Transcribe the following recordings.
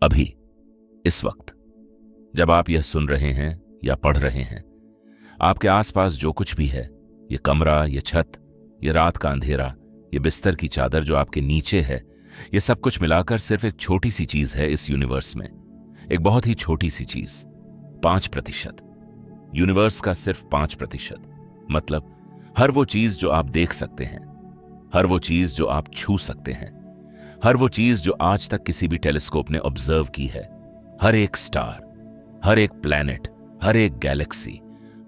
अभी, इस वक्त, जब आप यह सुन रहे हैं या पढ़ रहे हैं, आपके आसपास जो कुछ भी है, ये कमरा, ये छत, ये रात का अंधेरा, ये बिस्तर की चादर जो आपके नीचे है, ये सब कुछ मिलाकर सिर्फ एक छोटी सी चीज है इस यूनिवर्स में। एक बहुत ही छोटी सी चीज, 5%। यूनिवर्स का सिर्फ 5%। मतलब हर वो चीज जो आप देख सकते हैं, हर वो चीज जो आप छू सकते हैं, हर वो चीज जो आज तक किसी भी टेलीस्कोप ने ऑब्जर्व की है, हर एक स्टार, हर एक प्लैनेट, हर एक गैलेक्सी,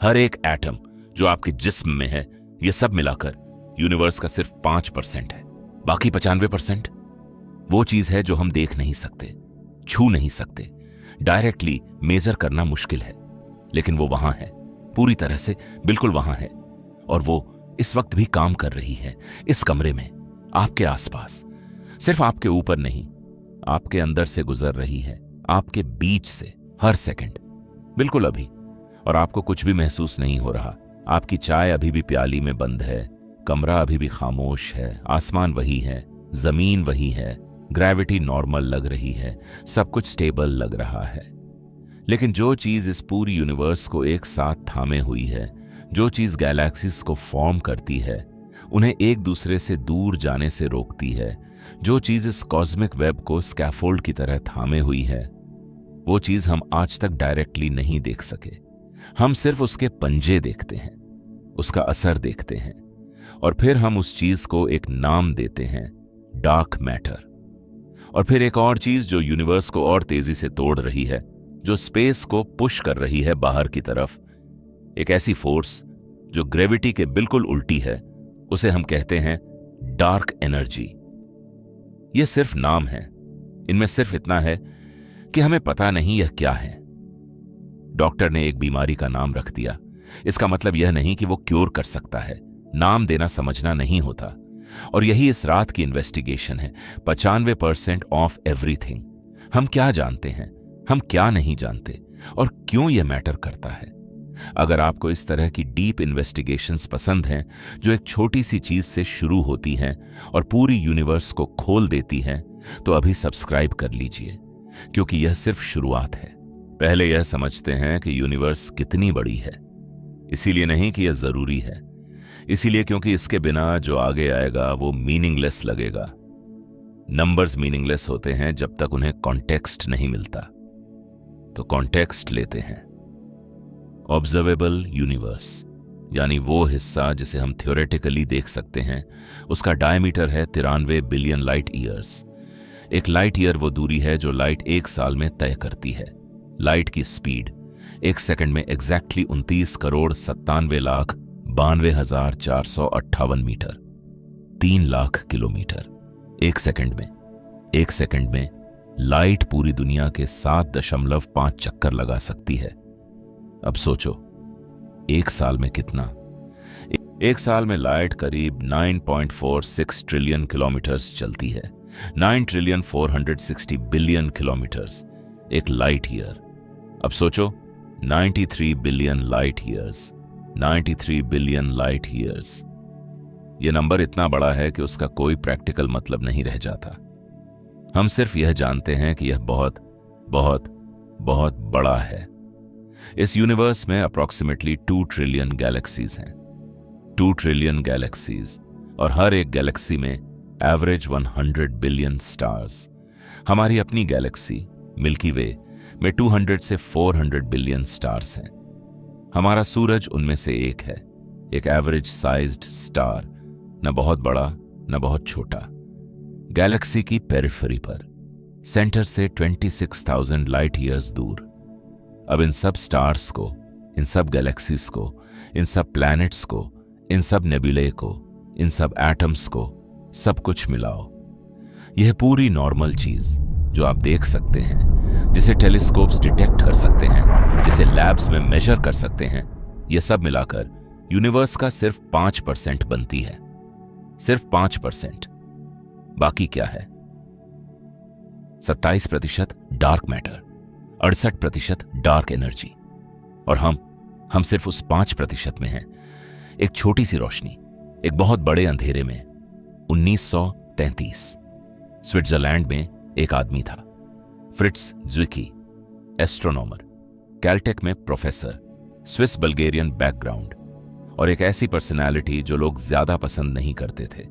हर एक एटम जो आपके जिस्म में है, ये सब मिलाकर यूनिवर्स का सिर्फ 5% है। बाकी 95% वो चीज है जो हम देख नहीं सकते, छू नहीं सकते, डायरेक्टली मेजर करना मुश्किल है, लेकिन वो वहां है, पूरी तरह से बिल्कुल वहां है। और वो इस वक्त भी काम कर रही है, इस कमरे में, आपके आसपास, सिर्फ आपके ऊपर नहीं, आपके अंदर से गुजर रही है, आपके बीच से, हर सेकंड, बिल्कुल अभी। और आपको कुछ भी महसूस नहीं हो रहा। आपकी चाय अभी भी प्याली में बंद है, कमरा अभी भी खामोश है, आसमान वही है, जमीन वही है, ग्रेविटी नॉर्मल लग रही है, सब कुछ स्टेबल लग रहा है। लेकिन जो चीज इस पूरी यूनिवर्स को एक साथ थामे हुई है, जो चीज गैलेक्सीज को फॉर्म करती है, उन्हें एक दूसरे से दूर जाने से रोकती है, जो चीज इस कॉस्मिक वेब को स्कैफोल्ड की तरह थामे हुई है, वो चीज हम आज तक डायरेक्टली नहीं देख सके। हम सिर्फ उसके पंजे देखते हैं, उसका असर देखते हैं, और फिर हम उस चीज को एक नाम देते हैं, डार्क मैटर। और फिर एक और चीज जो यूनिवर्स को और तेजी से तोड़ रही है, जो स्पेस को पुश कर रही है बाहर की तरफ, एक ऐसी फोर्स जो ग्रेविटी के बिल्कुल उल्टी है, उसे हम कहते हैं डार्क एनर्जी। यह सिर्फ नाम है, इनमें सिर्फ इतना है कि हमें पता नहीं यह क्या है। डॉक्टर ने एक बीमारी का नाम रख दिया, इसका मतलब यह नहीं कि वो क्योर कर सकता है। नाम देना समझना नहीं होता। और यही इस रात की इन्वेस्टिगेशन है, 95% ऑफ एवरीथिंग। हम क्या जानते हैं, हम क्या नहीं जानते, और क्यों यह मैटर करता है। अगर आपको इस तरह की डीप इन्वेस्टिगेशंस पसंद हैं, जो एक छोटी सी चीज से शुरू होती हैं और पूरी यूनिवर्स को खोल देती हैं, तो अभी सब्सक्राइब कर लीजिए, क्योंकि यह सिर्फ शुरुआत है। पहले यह समझते हैं कि यूनिवर्स कितनी बड़ी है, इसीलिए नहीं कि यह जरूरी है, इसीलिए क्योंकि इसके बिना जो आगे आएगा वो मीनिंगलेस लगेगा। नंबर्स मीनिंगलेस होते हैं जब तक उन्हें कॉन्टेक्स्ट नहीं मिलता। तो कॉन्टेक्स्ट लेते हैं। ऑब्जर्वेबल यूनिवर्स, यानी वो हिस्सा जिसे हम थ्योरेटिकली देख सकते हैं, उसका डायमीटर है 93 बिलियन लाइट ईयर्स। एक लाइट ईयर वो दूरी है जो लाइट एक साल में तय करती है। लाइट की स्पीड एक सेकंड में एग्जैक्टली 29,97,92,458 मीटर, 3 लाख किलोमीटर एक सेकंड में। एक सेकंड में लाइट पूरी दुनिया के 7.5 चक्कर लगा सकती है। अब सोचो, एक साल में कितना? एक साल में लाइट करीब 9.46 ट्रिलियन किलोमीटर्स चलती है। 9,460 बिलियन किलोमीटर्स, एक लाइट ईयर। अब सोचो, 93 billion light years, 93 billion light years. यह नंबर इतना बड़ा है कि उसका कोई प्रैक्टिकल मतलब नहीं रह जाता। हम सिर्फ यह जानते हैं कि यह बहुत बहुत बहुत बड़ा है। इस यूनिवर्स में अप्रॉक्सीमेटली 2 ट्रिलियन गैलेक्सीज हैं। 2 ट्रिलियन गैलेक्सीज, और हर एक गैलेक्सी में एवरेज 100 बिलियन स्टार्स। हमारी अपनी गैलेक्सी मिल्की वे में 200 से 400 बिलियन स्टार्स हैं। हमारा सूरज उनमें से एक है, एक एवरेज साइज्ड स्टार, न बहुत बड़ा न बहुत छोटा, गैलेक्सी की पेरिफेरी पर, सेंटर से 26,000 लाइट ईयर्स दूर। अब इन सब स्टार्स को, इन सब गैलेक्सीज को, इन सब प्लैनेट्स को, इन सब नेबुले को, इन सब एटम्स को, सब कुछ मिलाओ। यह पूरी नॉर्मल चीज जो आप देख सकते हैं, जिसे टेलीस्कोप्स डिटेक्ट कर सकते हैं, जिसे लैब्स में मेजर कर सकते हैं, यह सब मिलाकर यूनिवर्स का सिर्फ 5% बनती है। सिर्फ 5%। बाकी क्या है? 27% डार्क मैटर, 68% डार्क एनर्जी। और हम सिर्फ उस 5% में हैं। एक छोटी सी रोशनी, एक बहुत बड़े अंधेरे में। 1933 स्विट्जरलैंड में एक आदमी था। फ्रिट्ज ज़्विकी, एस्ट्रोनॉमर, कैलटेक में प्रोफेसर, स्विस बल्गेरियन बैकग्राउंड, और एक ऐसी पर्सनालिटी जो लोग ज्यादा पसंद नहीं करते थे।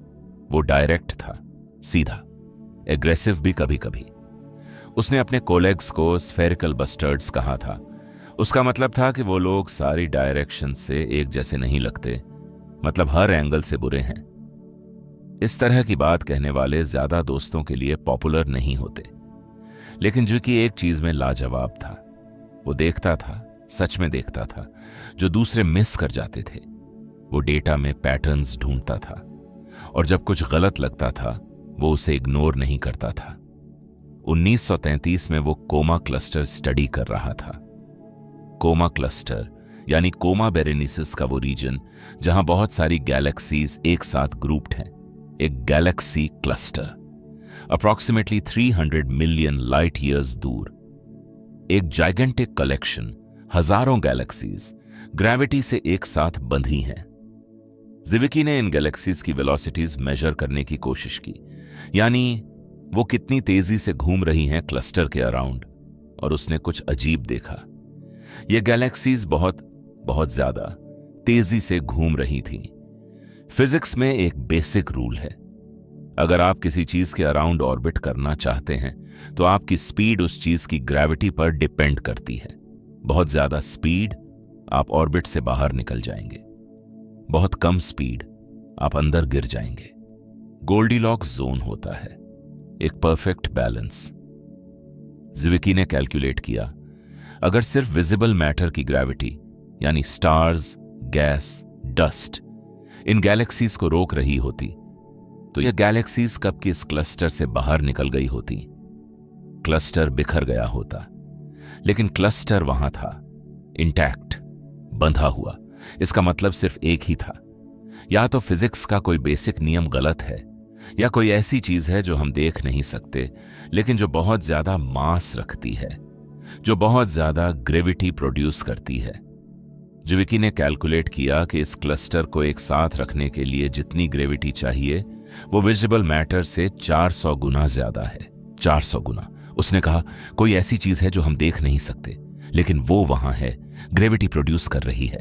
वो डायरेक्ट था, सीधा, एग्रेसिव भी कभी कभी। उसने अपने कोलेग्स को स्फेरिकल बस्टर्ड्स कहा था। उसका मतलब था कि वो लोग सारी डायरेक्शन से एक जैसे नहीं लगते, मतलब हर एंगल से बुरे हैं। इस तरह की बात कहने वाले ज्यादा दोस्तों के लिए पॉपुलर नहीं होते, लेकिन जो कि एक चीज में लाजवाब था, वो देखता था, सच में देखता था, जो दूसरे मिस कर जाते थे। वो डेटा में पैटर्न्स ढूंढता था, और जब कुछ गलत लगता था वो उसे इग्नोर नहीं करता था। 1933 में वो कोमा क्लस्टर स्टडी कर रहा था। कोमा क्लस्टर यानी कोमा बेरेनिसिस का वो रीजन जहां बहुत सारी गैलेक्सीज एक साथ ग्रुप्ड हैं, एक Galaxy cluster approximately 300 million light years दूर। एक जाइगेंटिक कलेक्शन, हजारों गैलेक्सीज ग्रेविटी से एक साथ बंधी हैं। ज़्विकी ने इन गैलेक्सीज की वेलोसिटीज मेजर करने की कोशिश की, यानी वो कितनी तेजी से घूम रही हैं क्लस्टर के अराउंड, और उसने कुछ अजीब देखा। ये गैलेक्सीज बहुत ज्यादा तेजी से घूम रही थीं। फिजिक्स में एक बेसिक रूल है, अगर आप किसी चीज के अराउंड ऑर्बिट करना चाहते हैं तो आपकी स्पीड उस चीज की ग्रेविटी पर डिपेंड करती है। बहुत ज्यादा स्पीड, आप ऑर्बिट से बाहर निकल जाएंगे। बहुत कम स्पीड, आप अंदर गिर जाएंगे। गोल्डीलॉक्स जोन होता है, एक परफेक्ट बैलेंस। ज़्विकी ने कैलकुलेट किया, अगर सिर्फ विजिबल मैटर की ग्रेविटी यानी stars, gas, dust in galaxies को रोक रही होती तो यह गैलेक्सीज कब की इस क्लस्टर से बाहर निकल गई होती। क्लस्टर बिखर गया होता, लेकिन क्लस्टर वहां था, इंटैक्ट, बंधा हुआ। इसका मतलब सिर्फ एक ही था, या तो फिजिक्स का कोई बेसिक नियम गलत है, या कोई ऐसी चीज है जो हम देख नहीं सकते लेकिन जो बहुत ज्यादा मास रखती है, जो बहुत ज्यादा ग्रेविटी प्रोड्यूस करती है। ज़्विकी ने कैलकुलेट किया कि इस क्लस्टर को एक साथ रखने के लिए जितनी ग्रेविटी चाहिए वो विजिबल मैटर से 400 गुना ज्यादा है। 400 गुना। उसने कहा, कोई ऐसी चीज है जो हम देख नहीं सकते लेकिन वो वहां है, ग्रेविटी प्रोड्यूस कर रही है।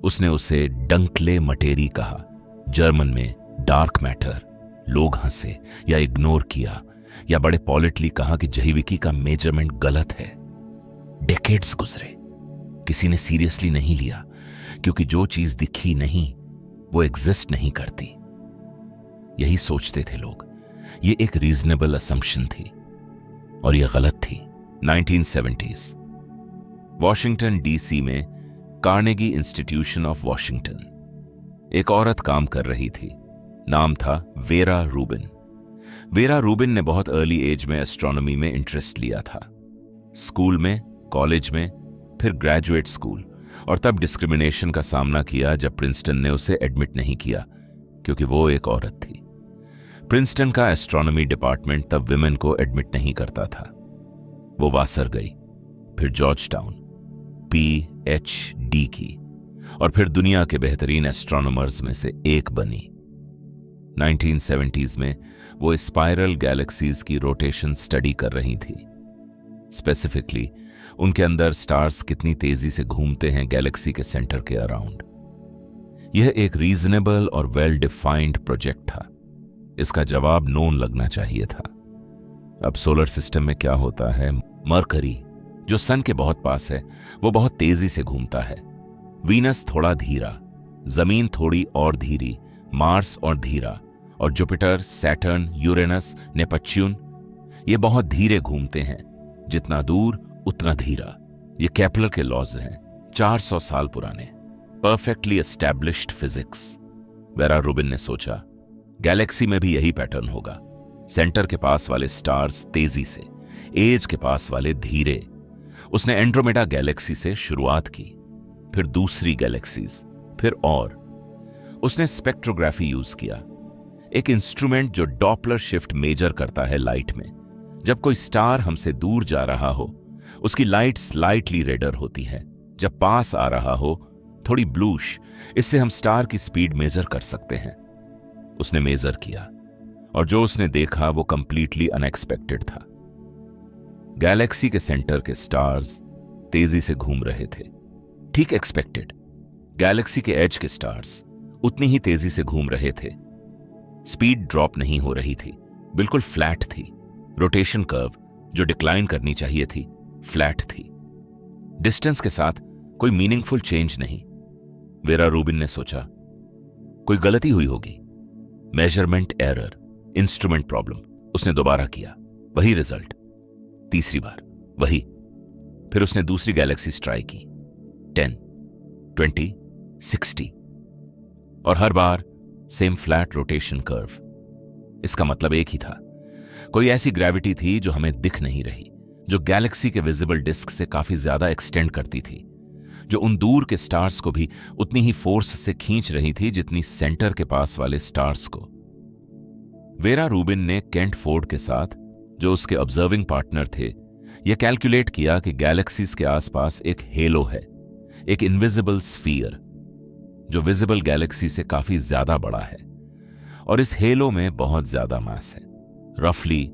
उसने उसे डंकले मटेरी कहा, जर्मन में डार्क मैटर। लोग हंसे या इग्नोर किया, या बड़े पॉलिटली कहा कि ज़्विकी का मेजरमेंट गलत है। डेकेड्स गुजरे, किसी ने सीरियसली नहीं लिया, क्योंकि जो चीज दिखी नहीं वो एग्जिस्ट नहीं करती। यही सोचते थे लोग। ये एक रीजनेबल असम्पशन थी, और यह गलत थी। 1970s वॉशिंगटन डीसी में कार्नेगी इंस्टीट्यूशन ऑफ वॉशिंगटन एक औरत काम कर रही थी। नाम था वेरा रूबिन। वेरा रूबिन ने बहुत अर्ली एज में एस्ट्रोनॉमी में इंटरेस्ट लिया था। स्कूल में, कॉलेज में, फिर ग्रेजुएट स्कूल, और तब डिस्क्रिमिनेशन का सामना किया जब प्रिंसटन ने उसे एडमिट नहीं किया, क्योंकि वो एक औरत थी। प्रिंसटन का एस्ट्रोनॉमी डिपार्टमेंट तब विमेन को एडमिट नहीं करता था। वो वासर गई, फिर जॉर्ज टाउन, PhD की, और फिर दुनिया के बेहतरीन एस्ट्रोनॉमर्स में से एक बनी। 1970s में वो स्पाइरल गैलेक्सीज की रोटेशन स्टडी कर रही थी। स्पेसिफिकली उनके अंदर स्टार्स कितनी तेजी से घूमते हैं गैलेक्सी के सेंटर के अराउंड। यह एक रीजनेबल और वेल डिफाइंड प्रोजेक्ट था। इसका जवाब नोन लगना चाहिए था। अब सोलर सिस्टम में क्या होता है, मरकरी जो सन के बहुत पास है वो बहुत तेजी से घूमता है। वीनस थोड़ा धीरा, जमीन थोड़ी और धीरी, मार्स और धीरा, और जुपिटर, सैटर्न, यूरेनस, नेपच्यून ये बहुत धीरे घूमते हैं। जितना दूर उतना धीरा। ये केपलर के लॉज हैं, 400 साल पुराने, perfectly established physics. Vera Rubin ने सोचा, गैलेक्सी में भी यही पैटर्न होगा। सेंटर के पास वाले स्टार्स तेजी से, एज के पास वाले धीरे। उसने एंड्रोमेडा गैलेक्सी से शुरुआत की, फिर दूसरी गैलेक्सीज, फिर और। उसने स्पेक्ट्रोग्राफी यूज किया, एक इंस्ट्रूमेंट जो डॉपलर शिफ्ट मेजर करता है लाइट में। जब कोई स्टार हमसे दूर जा रहा हो उसकी लाइट स्लाइटली रेडर होती है, जब पास आ रहा हो थोड़ी ब्लूश। इससे हम स्टार की स्पीड मेजर कर सकते हैं। उसने मेजर किया, और जो उसने देखा वो कंप्लीटली अनएक्सपेक्टेड था। गैलेक्सी के सेंटर के स्टार्स तेजी से घूम रहे थे। ठीक एक्सपेक्टेड। गैलेक्सी के एज के स्टार्स उतनी ही तेजी से घूम रहे थे। स्पीड ड्रॉप नहीं हो रही थी, बिल्कुल फ्लैट थी। रोटेशन कर्व जो डिक्लाइन करनी चाहिए थी, फ्लैट थी। डिस्टेंस के साथ कोई मीनिंगफुल चेंज नहीं। वेरा रूबिन ने सोचा कोई गलती हुई होगी, मेजरमेंट एरर, इंस्ट्रूमेंट प्रॉब्लम। उसने दोबारा किया, वही रिजल्ट। तीसरी बार वही। फिर उसने दूसरी गैलेक्सी ट्राई की, 10, 20, 60, और हर बार सेम फ्लैट रोटेशन कर्व। इसका मतलब एक ही था, कोई ऐसी ग्रेविटी थी जो हमें दिख नहीं रही, जो गैलेक्सी के विजिबल डिस्क से काफी ज्यादा एक्सटेंड करती थी, जो उन दूर के स्टार्स को भी उतनी ही फोर्स से खींच रही थी जितनी सेंटर के पास वाले स्टार्स को। वेरा रूबिन ने केंट फोर्ड के साथ, जो उसके ऑब्जर्विंग पार्टनर थे, यह कैलकुलेट किया कि गैलेक्सीज के आसपास एक हेलो है, एक इनविजिबल स्फीयर जो विजिबल गैलेक्सी से काफी ज्यादा बड़ा है, और इस हेलो में बहुत ज्यादा मास है। रफली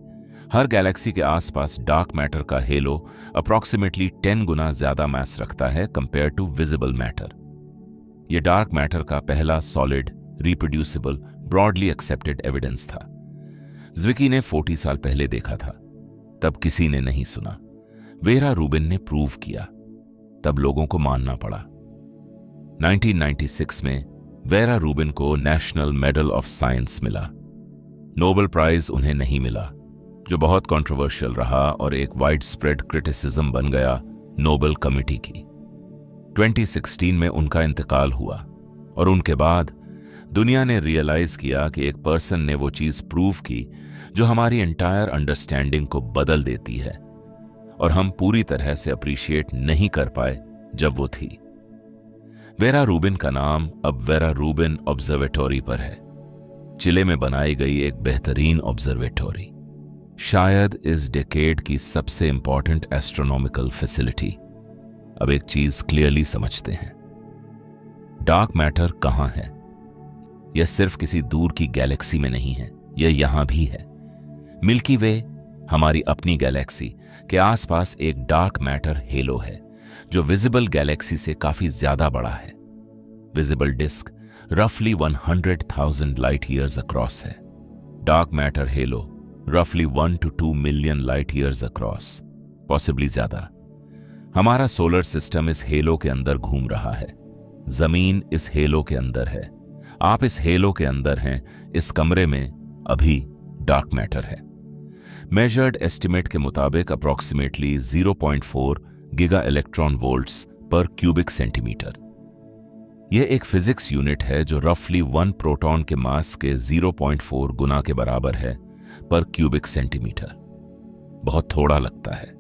हर गैलेक्सी के आसपास डार्क मैटर का हेलो अप्रॉक्सीमेटली 10 गुना ज्यादा मास रखता है कंपेयर टू विजिबल मैटर। यह डार्क मैटर का पहला solid, reproducible, broadly accepted evidence था। ज़्विकी ने 40 साल पहले देखा था, तब किसी ने नहीं सुना। वेरा रूबिन ने प्रूव किया, तब लोगों को मानना पड़ा। 1996 में वेरा रूबिन को नेशनल मेडल ऑफ साइंस मिला। नोबेल प्राइज उन्हें नहीं मिला, जो बहुत कंट्रोवर्शियल रहा और एक वाइड स्प्रेड क्रिटिसिज्म बन गया नोबेल कमिटी की। 2016 में उनका इंतकाल हुआ, और उनके बाद दुनिया ने रियलाइज किया कि एक पर्सन ने वो चीज प्रूव की जो हमारी एंटायर अंडरस्टैंडिंग को बदल देती है, और हम पूरी तरह से अप्रिशिएट नहीं कर पाए जब वो थी। वेरा रूबिन का नाम अब वेरा रूबिन ऑब्जर्वेटोरी पर है, चिले में बनाई गई एक बेहतरीन ऑब्जर्वेटोरी, शायद इस डेकेड की सबसे इंपॉर्टेंट एस्ट्रोनॉमिकल फैसिलिटी। अब एक चीज क्लियरली समझते हैं, डार्क मैटर कहां है। यह सिर्फ किसी दूर की गैलेक्सी में नहीं है, यह यहां भी है। मिल्की वे, हमारी अपनी गैलेक्सी के आसपास एक डार्क मैटर हेलो है जो विजिबल गैलेक्सी से काफी ज्यादा बड़ा है। विजिबल डिस्क रफली 100,000 लाइट ईयर्स अक्रॉस है। डार्क मैटर हेलो रफली 1 to 2 million light years across, possibly ज्यादा। हमारा सोलर सिस्टम इस हेलो के अंदर घूम रहा है, जमीन इस हेलो के अंदर है, आप इस हेलो के अंदर हैं। इस कमरे में अभी डार्क मैटर है। मेजर्ड एस्टिमेट के मुताबिक अप्रॉक्सीमेटली 0.4 गीगा इलेक्ट्रॉन वोल्ट्स पर क्यूबिक सेंटीमीटर। यह एक फिजिक्स यूनिट है जो रफली 1 प्रोटॉन के मास के 0.4 गुना के बराबर है पर क्यूबिक सेंटीमीटर। बहुत थोड़ा लगता है,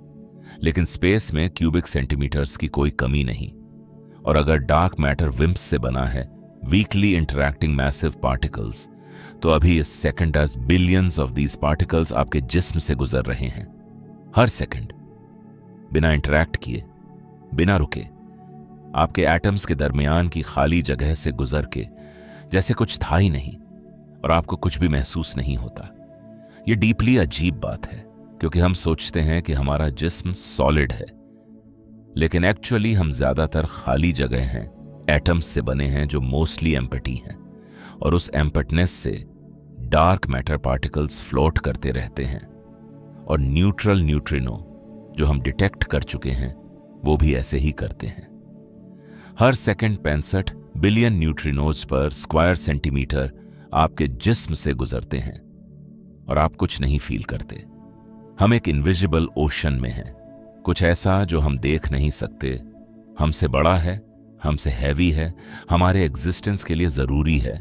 लेकिन स्पेस में क्यूबिक सेंटीमीटर्स की कोई कमी नहीं। और अगर डार्क मैटर विम्प्स से बना है, वीकली इंटरैक्टिंग मैसिव पार्टिकल्स, तो अभी इस second as billions of these particles आपके जिस्म से गुजर रहे हैं। हर सेकंड, बिना इंटरैक्ट किए, बिना रुके, आपके एटम्स के दरमियान की खाली जगह से गुजर के, जैसे कुछ था ही नहीं और आपको कुछ भी महसूस नहीं होता। यह डीपली अजीब बात है, क्योंकि हम सोचते हैं कि हमारा जिस्म सॉलिड है, लेकिन एक्चुअली हम ज्यादातर खाली जगह हैं, एटम्स से बने हैं जो मोस्टली एम्पटी हैं, और उस एम्पटनेस से डार्क मैटर पार्टिकल्स फ्लोट करते रहते हैं। और न्यूट्रल न्यूट्रिनो जो हम डिटेक्ट कर चुके हैं, वो भी ऐसे ही करते हैं। हर सेकंड 65 बिलियन न्यूट्रिनोज पर स्क्वायर सेंटीमीटर आपके जिस्म से गुजरते हैं, और आप कुछ नहीं फील करते। हम एक इनविजिबल ओशन में हैं, कुछ ऐसा जो हम देख नहीं सकते, हमसे बड़ा है, हमसे हैवी है, हमारे एग्जिस्टेंस के लिए जरूरी है,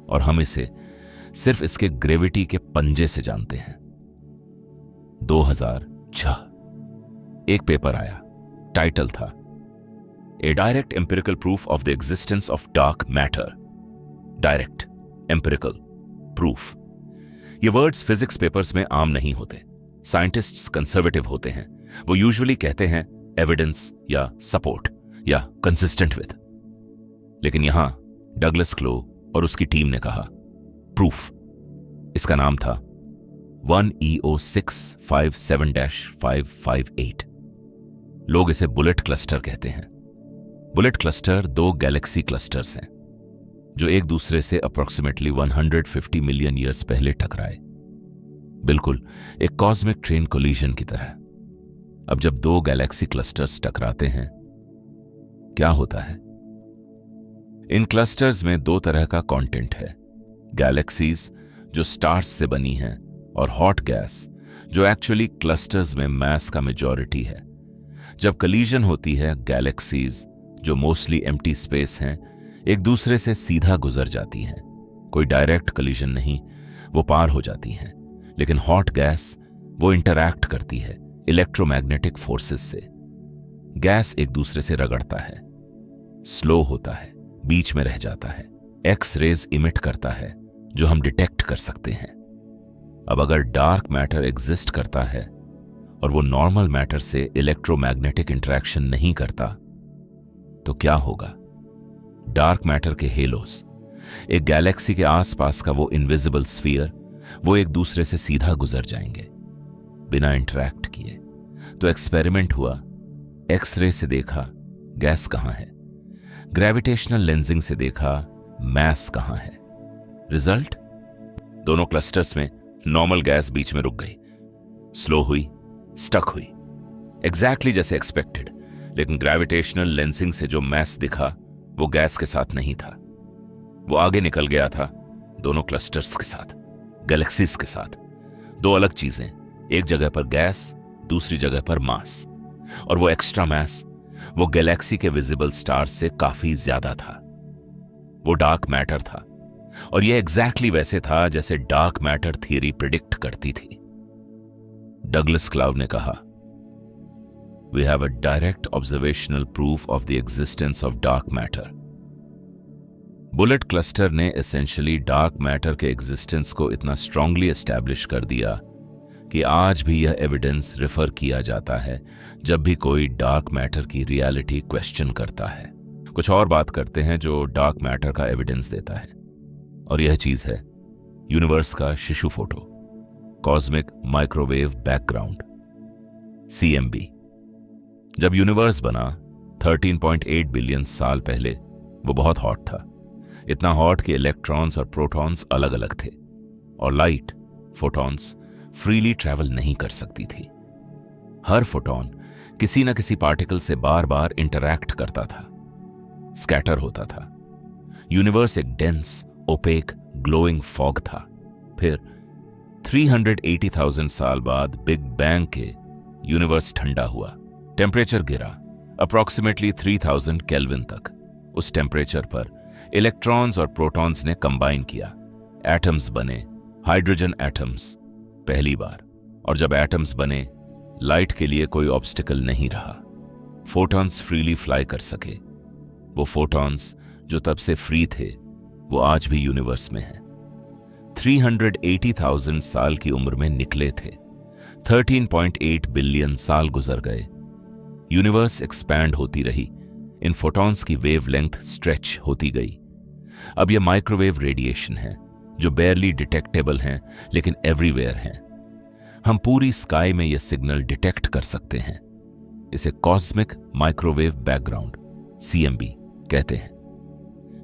और हम इसे सिर्फ इसके ग्रेविटी के पंजे से जानते हैं। 2006 एक पेपर आया, टाइटल था a direct empirical proof of the existence of dark matter. Direct empirical proof, ये वर्ड्स फिजिक्स पेपर्स में आम नहीं होते। साइंटिस्ट्स कंजर्वेटिव होते हैं, वो यूजुअली कहते हैं एविडेंस या सपोर्ट या कंसिस्टेंट विद। लेकिन यहां डगलस क्लो और उसकी टीम ने कहा प्रूफ। इसका नाम था 1EO657-558। लोग इसे बुलेट क्लस्टर कहते हैं। बुलेट क्लस्टर दो गैलेक्सी क्लस्टर्स हैं जो एक दूसरे से अप्रोक्सीमेटली 150 मिलियन ईयर्स पहले टकराए, बिल्कुल एक कॉस्मिक ट्रेन कोलिजन की तरह। अब जब दो गैलेक्सी क्लस्टर्स टकराते हैं, क्या होता है? इन क्लस्टर्स में दो तरह का कंटेंट है, गैलेक्सीज जो स्टार्स से बनी हैं और हॉट गैस जो एक्चुअली क्लस्टर्स में मास का मेजॉरिटी है। जब कोलिजन होती है, गैलेक्सीज जो मोस्टली एम्प्टी स्पेस हैं एक दूसरे से सीधा गुजर जाती हैं। कोई डायरेक्ट कोलिजन नहीं, वो पार हो जाती हैं। लेकिन हॉट गैस वो इंटरैक्ट करती है इलेक्ट्रोमैग्नेटिक फोर्सेस से। गैस एक दूसरे से रगड़ता है, स्लो होता है, बीच में रह जाता है, एक्स रेज इमिट करता है जो हम डिटेक्ट कर सकते हैं। अब अगर डार्क मैटर एग्जिस्ट करता है और वो नॉर्मल मैटर से इलेक्ट्रोमैग्नेटिक इंटरेक्शन नहीं करता, तो क्या होगा? डार्क मैटर के हेलोस, एक गैलेक्सी के आसपास का वो इनविजिबल स्फीयर, वो एक दूसरे से सीधा गुजर जाएंगे बिना इंटरैक्ट किए। तो एक्सपेरिमेंट हुआ, एक्सरे से देखा गैस कहां है, ग्रेविटेशनल लेंसिंग से देखा मास कहां है। रिजल्ट? दोनों क्लस्टर्स में नॉर्मल गैस बीच में रुक गई, स्लो हुई, स्टक हुई, एग्जैक्टली जैसे एक्सपेक्टेड। लेकिन ग्रेविटेशनल लेंसिंग से जो मास दिखा वो गैस के साथ नहीं था, वो आगे निकल गया था दोनों क्लस्टर्स के साथ, गैलेक्सीज के साथ। दो अलग चीजें, एक जगह पर गैस, दूसरी जगह पर मास। और वो एक्स्ट्रा मास वो गैलेक्सी के विजिबल स्टार से काफी ज्यादा था। वो डार्क मैटर था, और ये एग्जैक्टली वैसे था जैसे डार्क मैटर थियरी प्रिडिक्ट करती थी। डगलस क्लाउड ने कहा, We have a direct observational proof of the existence of dark matter. Bullet cluster ने एसेंशियली डार्क मैटर के एग्जिस्टेंस को इतना स्ट्रांगली एस्टैब्लिश कर दिया कि आज भी यह एविडेंस रेफर किया जाता है जब भी कोई डार्क मैटर की रियलिटी क्वेश्चन करता है। कुछ और बात करते हैं जो डार्क मैटर का एविडेंस देता है, और यह चीज है यूनिवर्स का शिशु photo, cosmic microwave background, CMB। जब यूनिवर्स बना 13.8 बिलियन साल पहले, वो बहुत हॉट था, इतना हॉट कि इलेक्ट्रॉन्स और प्रोटॉन्स अलग अलग थे, और लाइट, फोटॉन्स फ्रीली ट्रैवल नहीं कर सकती थी। हर फोटॉन किसी न किसी पार्टिकल से बार बार इंटरैक्ट करता था, स्कैटर होता था। यूनिवर्स एक डेंस, ओपेक, ग्लोइंग फॉग था। फिर 380,000 साल बाद बिग बैंग के यूनिवर्स ठंडा हुआ, टेम्परेचर गिरा अप्रॉक्सीमेटली 3000 केल्विन तक। उस टेम्परेचर पर इलेक्ट्रॉन्स और प्रोटॉन्स ने कंबाइन किया, एटम्स बने, हाइड्रोजन एटम्स पहली बार। और जब एटम्स बने, लाइट के लिए कोई ऑब्स्टिकल नहीं रहा, फोटॉन्स फ्रीली फ्लाई कर सके। वो फोटॉन्स जो तब से फ्री थे, वो आज भी यूनिवर्स में हैं। 380,000 साल की उम्र में निकले थे, 13.8 बिलियन साल गुजर गए, यूनिवर्स एक्सपैंड होती रही, इन फोटॉन्स की वेवलेंथ स्ट्रेच होती गई। अब यह माइक्रोवेव रेडिएशन है जो बेयरली डिटेक्टेबल हैं लेकिन एवरीवेयर हैं। हम पूरी स्काई में यह सिग्नल डिटेक्ट कर सकते हैं। इसे कॉस्मिक माइक्रोवेव बैकग्राउंड, CMB कहते हैं।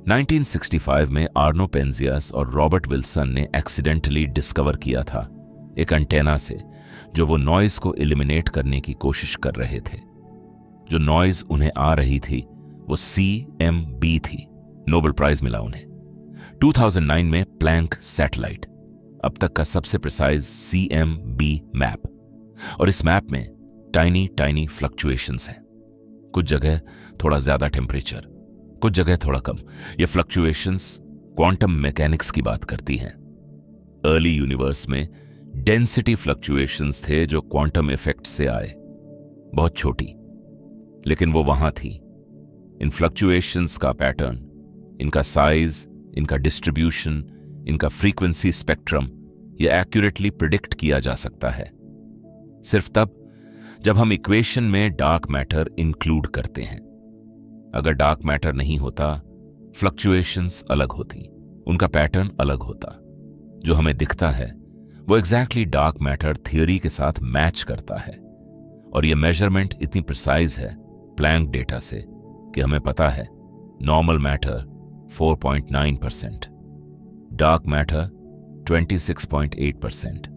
1965 में आर्नो पेंजियास और रॉबर्ट विल्सन ने एक्सीडेंटली डिस्कवर किया था एक एंटेना से, जो वो नॉइज को एलिमिनेट करने की कोशिश कर रहे थे। जो नॉइज उन्हें आ रही थी वो CMB थी। नोबेल प्राइज मिला उन्हें। 2009 में प्लैंक सैटेलाइट, अब तक का सबसे प्रिसाइज CMB मैप, और इस मैप में टाइनी टाइनी फ्लक्चुएशंस हैं। कुछ जगह थोड़ा ज्यादा टेम्परेचर, कुछ जगह थोड़ा कम। ये फ्लक्चुएशंस क्वांटम मैकेनिक्स की बात करती हैं। अर्ली यूनिवर्स में डेंसिटी फ्लक्चुएशंस थे जो क्वांटम इफेक्ट से आए, बहुत छोटी, लेकिन वो वहां थी। इन फ्लक्चुएशंस का पैटर्न, इनका साइज, इनका डिस्ट्रीब्यूशन, इनका फ्रीक्वेंसी स्पेक्ट्रम, ये एक्यूरेटली प्रिडिक्ट किया जा सकता है सिर्फ तब जब हम इक्वेशन में डार्क मैटर इंक्लूड करते हैं। अगर डार्क मैटर नहीं होता, फ्लक्चुएशंस अलग होती, उनका पैटर्न अलग होता। जो हमें दिखता है वो एग्जैक्टली डार्क मैटर थ्योरी के साथ मैच करता है। और ये मेजरमेंट इतनी प्रिसाइज है प्लैंक डेटा से कि हमें पता है normal matter 4.9%, dark matter 26.8%,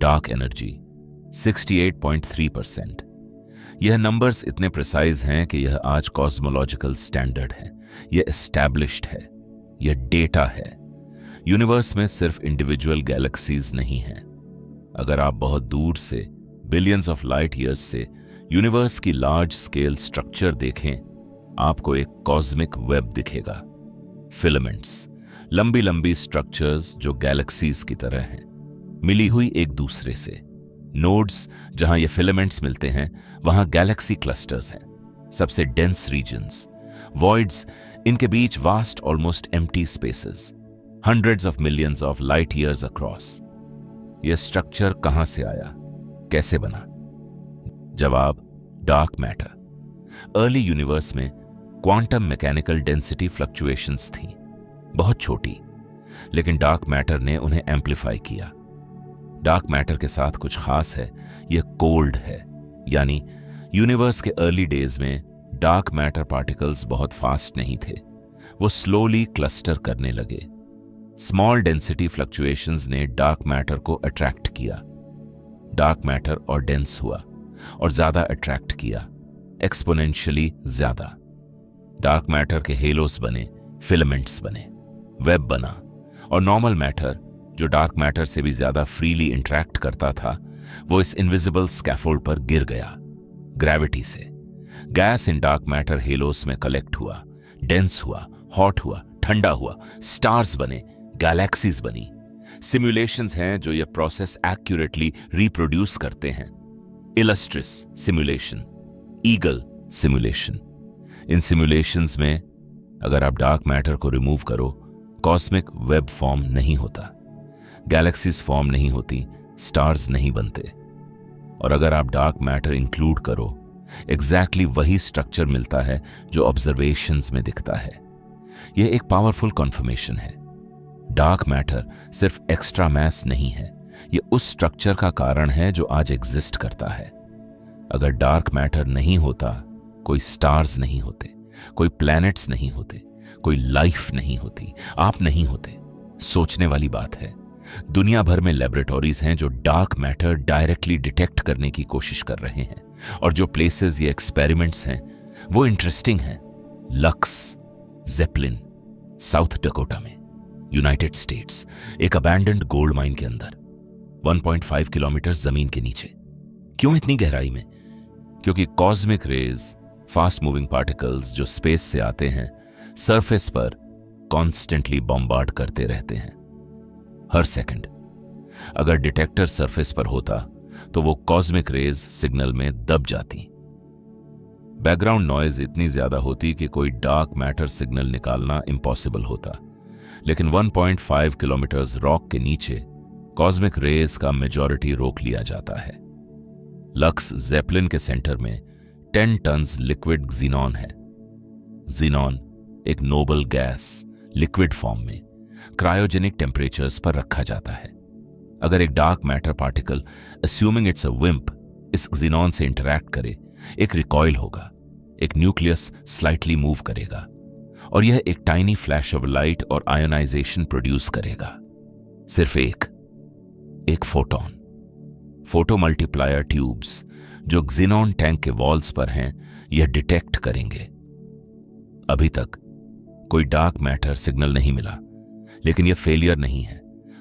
dark energy 68.3%। यह नंबर्स इतने प्रिसाइज हैं कि यह आज कॉस्मोलॉजिकल स्टैंडर्ड है, यह एस्टैब्लिश्ड है, यह डेटा है। यूनिवर्स में सिर्फ इंडिविजुअल गैलेक्सीज नहीं हैं। अगर आप बहुत दूर से बिलियंस ऑफ लाइट ईयर्स से यूनिवर्स की लार्ज स्केल स्ट्रक्चर देखें, आपको एक कॉस्मिक वेब दिखेगा। फिलामेंट्स, लंबी लंबी स्ट्रक्चर्स जो गैलेक्सीज की तरह हैं, मिली हुई एक दूसरे से। नोड्स, जहां ये फिलामेंट्स मिलते हैं वहां गैलेक्सी क्लस्टर्स हैं, सबसे डेंस रीजन्स। वॉइड्स, इनके बीच vast almost empty spaces, hundreds of millions of light years across. यह स्ट्रक्चर कहां से आया, कैसे बना? जवाब, डार्क मैटर। अर्ली यूनिवर्स में क्वांटम मैकेनिकल डेंसिटी फ्लक्चुएशंस थीं, बहुत छोटी, लेकिन डार्क मैटर ने उन्हें एम्प्लीफाई किया। डार्क मैटर के साथ कुछ खास है, यह कोल्ड है, यानी यूनिवर्स के अर्ली डेज में डार्क मैटर पार्टिकल्स बहुत फास्ट नहीं थे, वो स्लोली क्लस्टर करने लगे। स्मॉल डेंसिटी फ्लक्चुएशंस ने डार्क मैटर को अट्रैक्ट किया। डार्क मैटर और डेंस हुआ और ज्यादा अट्रैक्ट किया, एक्सपोनेंशियली ज्यादा। डार्क मैटर के हेलोस बने, फिलामेंट्स बने, वेब बना, और नॉर्मल मैटर जो डार्क मैटर से भी ज्यादा फ्रीली इंटरैक्ट करता था, वो इस इनविजिबल स्कैफोल्ड पर गिर गया ग्रेविटी से। Gas in dark matter Hallows में कलेक्ट हुआ, डेंस हुआ, हॉट हुआ, ठंडा हुआ, स्टार्स बने, गैलेक्सीज बनी। सिमुलेशंस हैं जो यह प्रोसेस एक्यूरेटली रिप्रोड्यूस करते हैं। इलस्ट्रिस सिमुलेशन, ईगल सिमुलेशन। इन सिमुलेशंस में अगर आप डार्क मैटर को रिमूव करो, कॉस्मिक वेब फॉर्म नहीं होता, गैलेक्सीज फॉर्म नहीं होती, स्टार्स नहीं बनते। और अगर आप डार्क मैटर इंक्लूड करो, एग्जैक्टली वही स्ट्रक्चर मिलता है जो ऑब्जर्वेशंस में दिखता है। यह एक पावरफुल कन्फर्मेशन है। डार्क मैटर सिर्फ एक्स्ट्रा मैस नहीं है, यह उस स्ट्रक्चर का कारण है जो आज एग्जिस्ट करता है। अगर डार्क मैटर नहीं होता, कोई स्टार्स नहीं होते, कोई प्लैनेट्स नहीं होते, कोई लाइफ नहीं होती, आप नहीं होते। सोचने वाली बात है। दुनिया भर में लेबोरेटरीज हैं जो डार्क मैटर डायरेक्टली डिटेक्ट करने की कोशिश कर रहे हैं, और जो प्लेसेस ये एक्सपेरिमेंट्स हैं वो इंटरेस्टिंग हैं। लक्स, जेपलिन, साउथ डकोटा में, यूनाइटेड स्टेट्स, एक अबैंडन्ड गोल्ड माइन के अंदर 1.5 किलोमीटर जमीन के नीचे। क्यों इतनी गहराई में? क्योंकि cosmic rays, fast moving particles जो स्पेस से आते हैं, सरफेस पर कॉन्स्टेंटली बॉम्बार्ड करते रहते हैं हर सेकंड। अगर डिटेक्टर सरफेस पर होता तो वो कॉस्मिक रेज सिग्नल में दब जाती। बैकग्राउंड नॉइज इतनी ज्यादा होती कि कोई डार्क मैटर सिग्नल निकालना इम्पॉसिबल होता। लेकिन 1.5 किलोमीटर रॉक के नीचे कॉस्मिक रेज का मेजॉरिटी रोक लिया जाता है। लक्स जेपलिन के सेंटर में 10 टन्स लिक्विड ज़ीनॉन है। ज़ीनॉन एक नोबल गैस लिक्विड फॉर्म में क्रायोजेनिक टेम्परेचर्स पर रखा जाता है। अगर एक dark matter particle, assuming it's a विम्प, इस ज़ीनॉन से इंटरैक्ट करे, एक रिकॉइल होगा, एक न्यूक्लियस स्लाइटली मूव करेगा, और यह एक टाइनी फ्लैश ऑफ लाइट और आयोनाइजेशन प्रोड्यूस करेगा। सिर्फ एक फोटॉन। फोटो मल्टीप्लायर ट्यूब्स जो ज़ीनॉन टैंक के वॉल्स पर हैं, यह डिटेक्ट करेंगे। अभी तक कोई डार्क मैटर सिग्नल नहीं मिला, लेकिन यह फेलियर नहीं है।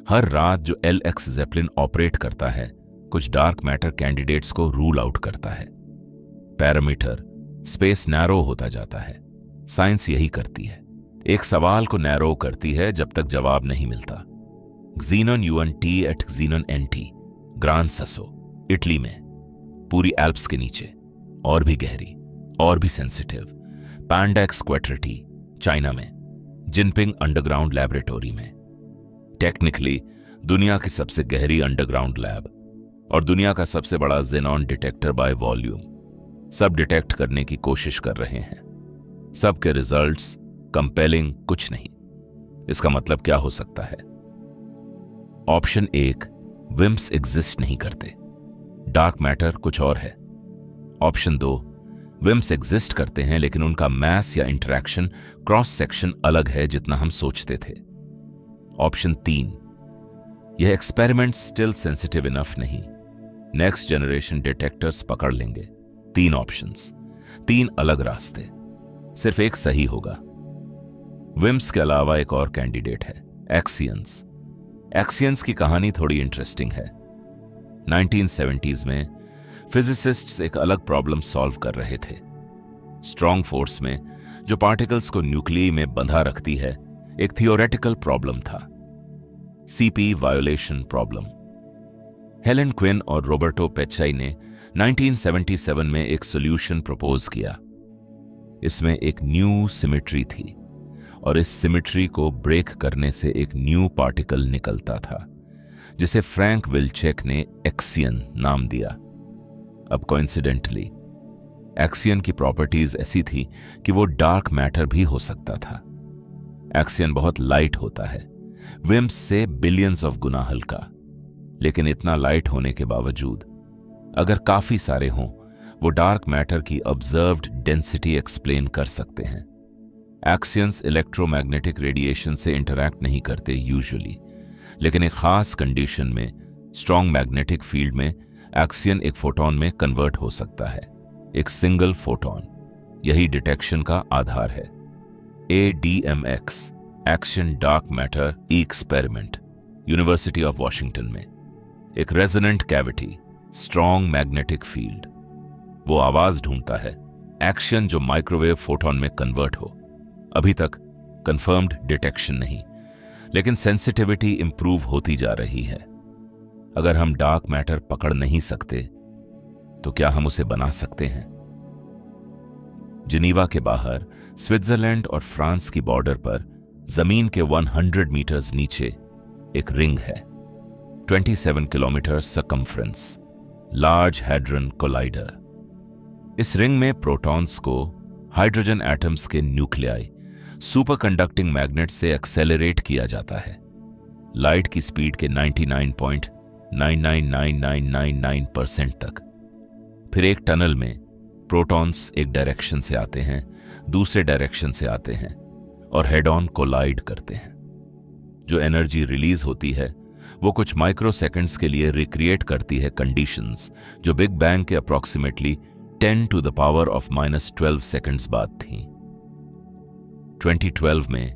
हर रात जो LX जेपलिन ऑपरेट करता है, कुछ डार्क मैटर कैंडिडेट्स को रूल आउट करता है। पैरामीटर, स्पेस नैरो होता जाता है। साइंस यही करती है, एक सवाल को नैरो करती है जब तक जवाब नहीं मिलता। Xenon UNT एट Xenon NT, Gran Sasso, Italy में, पूरी एल्प्स के नीचे, और भी गहरी, और भी सेंसिटिव। पैंडेक्स क्वेट्रिटी, चाइना में, जिनपिंग अंडरग्राउंड लैबोरेटरी में। टेक्निकली दुनिया की सबसे गहरी अंडरग्राउंड लैब और दुनिया का सबसे बड़ा ज़ेनॉन डिटेक्टर बाय वॉल्यूम। सब डिटेक्ट करने की कोशिश कर रहे हैं। सबके रिजल्ट्स कंपेलिंग कुछ नहीं। इसका मतलब क्या हो सकता है? ऑप्शन 1, विम्प्स एग्जिस्ट नहीं करते, डार्क मैटर कुछ और है। ऑप्शन 2, विम्प्स एग्जिस्ट करते हैं लेकिन उनका मैस या इंटरैक्शन क्रॉस सेक्शन अलग है जितना हम सोचते थे। ऑप्शन 3, यह एक्सपेरिमेंट स्टिल सेंसिटिव इनफ नहीं, नेक्स्ट जनरेशन डिटेक्टर्स पकड़ लेंगे। 3 ऑप्शंस, 3 अलग रास्ते, सिर्फ एक सही होगा। विम्प्स के अलावा एक और कैंडिडेट है, एक्सियंस। एक्सियंस की कहानी थोड़ी इंटरेस्टिंग है। 1970s में फिजिसिस्ट्स एक अलग प्रॉब्लम सॉल्व कर रहे थे। स्ट्रॉन्ग फोर्स में जो पार्टिकल्स को न्यूक्लियई में बंधा रखती है, एक थियोरेटिकल प्रॉब्लम था, CP violation problem. Helen Quinn और रॉबर्टो पेच्चाई ने 1977 में एक सॉल्यूशन प्रपोज किया। इसमें एक न्यू सिमेट्री थी और इस सिमेट्री को ब्रेक करने से एक न्यू पार्टिकल निकलता था जिसे फ्रैंक विल्चेक ने एक्सियन नाम दिया। अब कोइंसिडेंटली एक्सियन की प्रॉपर्टीज ऐसी थी कि वो डार्क मैटर भी हो सकता था। एक्सियन बहुत लाइट होता है, विम्प्स से बिलियंस ऑफ गुना हल्का, लेकिन इतना लाइट होने के बावजूद अगर काफी सारे हों वो डार्क मैटर की ऑब्जर्व्ड डेंसिटी एक्सप्लेन कर सकते हैं। एक्सियंस इलेक्ट्रोमैग्नेटिक रेडिएशन से इंटरैक्ट नहीं करते यूजुअली, लेकिन एक खास कंडीशन में स्ट्रॉन्ग मैग्नेटिक फील्ड में एक्सियन एक फोटॉन में कन्वर्ट हो सकता है, एक सिंगल फोटॉन। यही डिटेक्शन का आधार है। ADMX action dark matter experiment, university of Washington में। एक resonant cavity, strong magnetic field, वो आवाज ढूंढता है, एक्शन जो माइक्रोवेव फोटॉन में कन्वर्ट हो। अभी तक कंफर्म्ड डिटेक्शन नहीं, लेकिन सेंसिटिविटी इंप्रूव होती जा रही है। अगर हम डार्क मैटर पकड़ नहीं सकते तो क्या हम उसे बना सकते हैं? जिनीवा के बाहर स्विट्जरलैंड और फ्रांस की बॉर्डर पर जमीन के 100 मीटर्स नीचे एक रिंग है, 27 kilometre circumference, large hadron collider. इस रिंग में प्रोटॉन्स को हाइड्रोजन एटम्स के न्यूक्लियाई सुपर कंडक्टिंग मैग्नेट से एक्सेलरेट किया जाता है, लाइट की स्पीड के 99.999999% तक। फिर एक टनल में प्रोटॉन्स एक डायरेक्शन से आते हैं, दूसरे डायरेक्शन से आते हैं और हेड ऑन कोलाइड करते हैं। जो एनर्जी रिलीज होती है वो कुछ माइक्रो सेकेंड्स के लिए रिक्रिएट करती है कंडीशंस जो बिग बैंग के अप्रॉक्सीमेटली 10⁻⁻12 सेकेंड्स बाद थी। 2012 में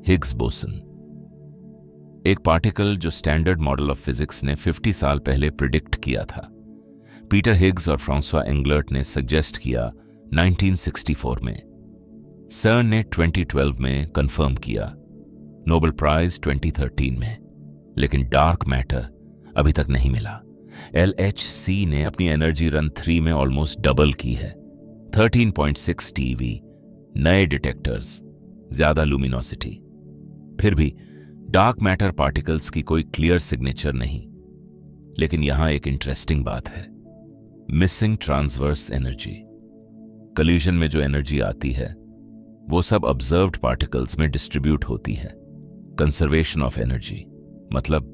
हिग्स बोसन, एक पार्टिकल जो स्टैंडर्ड मॉडल ऑफ फिजिक्स ने 50 साल पहले प्रिडिक्ट किया था, पीटर हिग्स और फ्रांसवा एंगलर्ट ने सजेस्ट किया 1964 में। सर्न ने 2012 में कंफर्म किया, नोबेल प्राइज 2013 में। लेकिन डार्क मैटर अभी तक नहीं मिला। LHC ने अपनी एनर्जी रन 3 में ऑलमोस्ट डबल की है, 13.6 TeV, नए डिटेक्टर्स, ज्यादा लुमिनोसिटी। फिर भी डार्क मैटर पार्टिकल्स की कोई क्लियर सिग्नेचर नहीं। लेकिन यहां एक इंटरेस्टिंग बात है, मिसिंग ट्रांसवर्स एनर्जी। कल्यूजन में जो एनर्जी आती है वो सब ऑब्जर्व्ड पार्टिकल्स में डिस्ट्रीब्यूट होती है। कंजर्वेशन ऑफ एनर्जी मतलब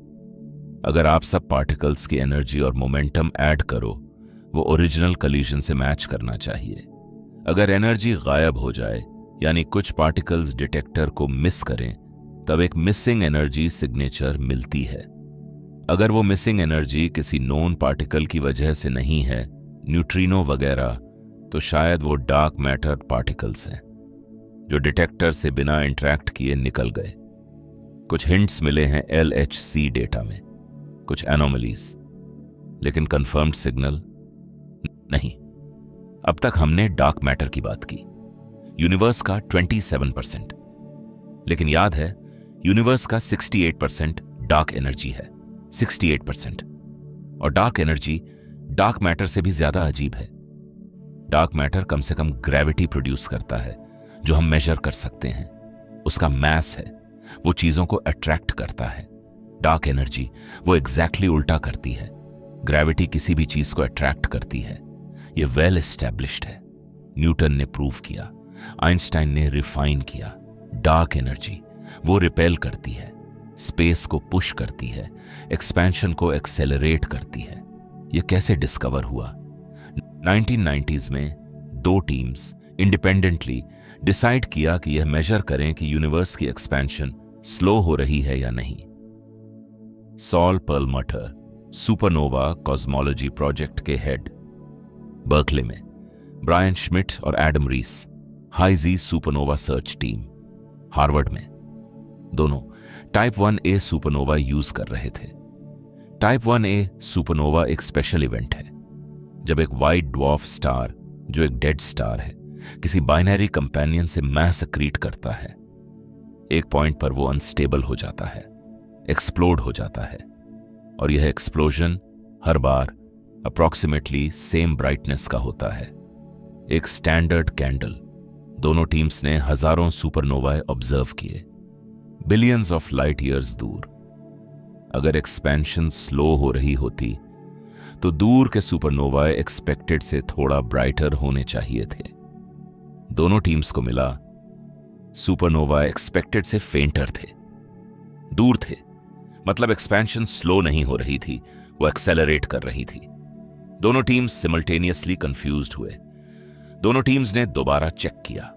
अगर आप सब पार्टिकल्स की एनर्जी और मोमेंटम ऐड करो वो ओरिजिनल कल्यूजन से मैच करना चाहिए। अगर एनर्जी गायब हो जाए यानी कुछ पार्टिकल्स डिटेक्टर को मिस करें तब एक मिसिंग एनर्जी सिग्नेचर मिलती है। अगर वो मिसिंग एनर्जी किसी नोन पार्टिकल की वजह से नहीं है, न्यूट्रिनो वगैरह, तो शायद वो डार्क मैटर पार्टिकल्स हैं जो डिटेक्टर से बिना इंटरैक्ट किए निकल गए। कुछ हिंट्स मिले हैं LHC डेटा में, कुछ एनोमलीज, लेकिन कंफर्म्ड सिग्नल नहीं। अब तक हमने डार्क मैटर की बात की, यूनिवर्स का 27%, लेकिन याद है यूनिवर्स का 68% डार्क एनर्जी है, 68%। और डार्क एनर्जी डार्क मैटर से भी ज्यादा अजीब है। डार्क मैटर कम से कम ग्रेविटी प्रोड्यूस करता है जो हम मेजर कर सकते हैं, उसका मैस है, वो चीजों को अट्रैक्ट करता है। डार्क एनर्जी वो एग्जैक्टली उल्टा करती है, ग्रेविटी किसी भी चीज को अट्रैक्ट करती है। ये वेल एस्टैब्लिश्ड है, न्यूटन ने प्रूव किया, आइंस्टाइन ने रिफाइन किया। डार्क एनर्जी वो रिपेल करती है, स्पेस को पुश करती है, एक्सपेंशन को एक्सेलरेट करती है। यह कैसे डिस्कवर हुआ? 1990s में दो टीम्स इंडिपेंडेंटली डिसाइड किया कि यह मेजर करें कि यूनिवर्स की एक्सपेंशन स्लो हो रही है या नहीं। सॉल पर्लमटर सुपरनोवा कॉस्मोलॉजी प्रोजेक्ट के हेड, बर्कले में ब्रायन श्मिट और एडम रीस हाईजी सुपरनोवा सर्च टीम, हार्वर्ड में, दोनों टाइप 1A सुपरनोवा यूज कर रहे थे। टाइप 1A सुपरनोवा एक स्पेशल इवेंट है जब एक वाइट ड्वार्फ स्टार, जो एक डेड स्टार है, किसी बाइनरी कंपेनियन से मास अक्रीट करता है। एक पॉइंट पर वो अनस्टेबल हो जाता है, एक्सप्लोड हो जाता है, और यह एक्सप्लोजन हर बार अप्रॉक्सीमेटली सेम ब्राइटनेस का होता है, एक स्टैंडर्ड कैंडल। दोनों टीम्स ने हजारों सुपरनोवाए ऑब्जर्व किए, बिलियंस ऑफ लाइट ईयर्स दूर। अगर एक्सपेंशन स्लो हो रही होती तो दूर के सुपरनोवाए एक्सपेक्टेड से थोड़ा ब्राइटर होने चाहिए थे। दोनों टीम्स को मिला सुपरनोवा एक्सपेक्टेड से फेंटर थे, दूर थे, मतलब एक्सपेंशन स्लो नहीं हो रही थी, वो एक्सेलरेट कर रही थी। दोनों टीम्स सिमल्टेनियसली कंफ्यूज्ड हुए। दोनों टीम्स ने दोबारा चेक किया,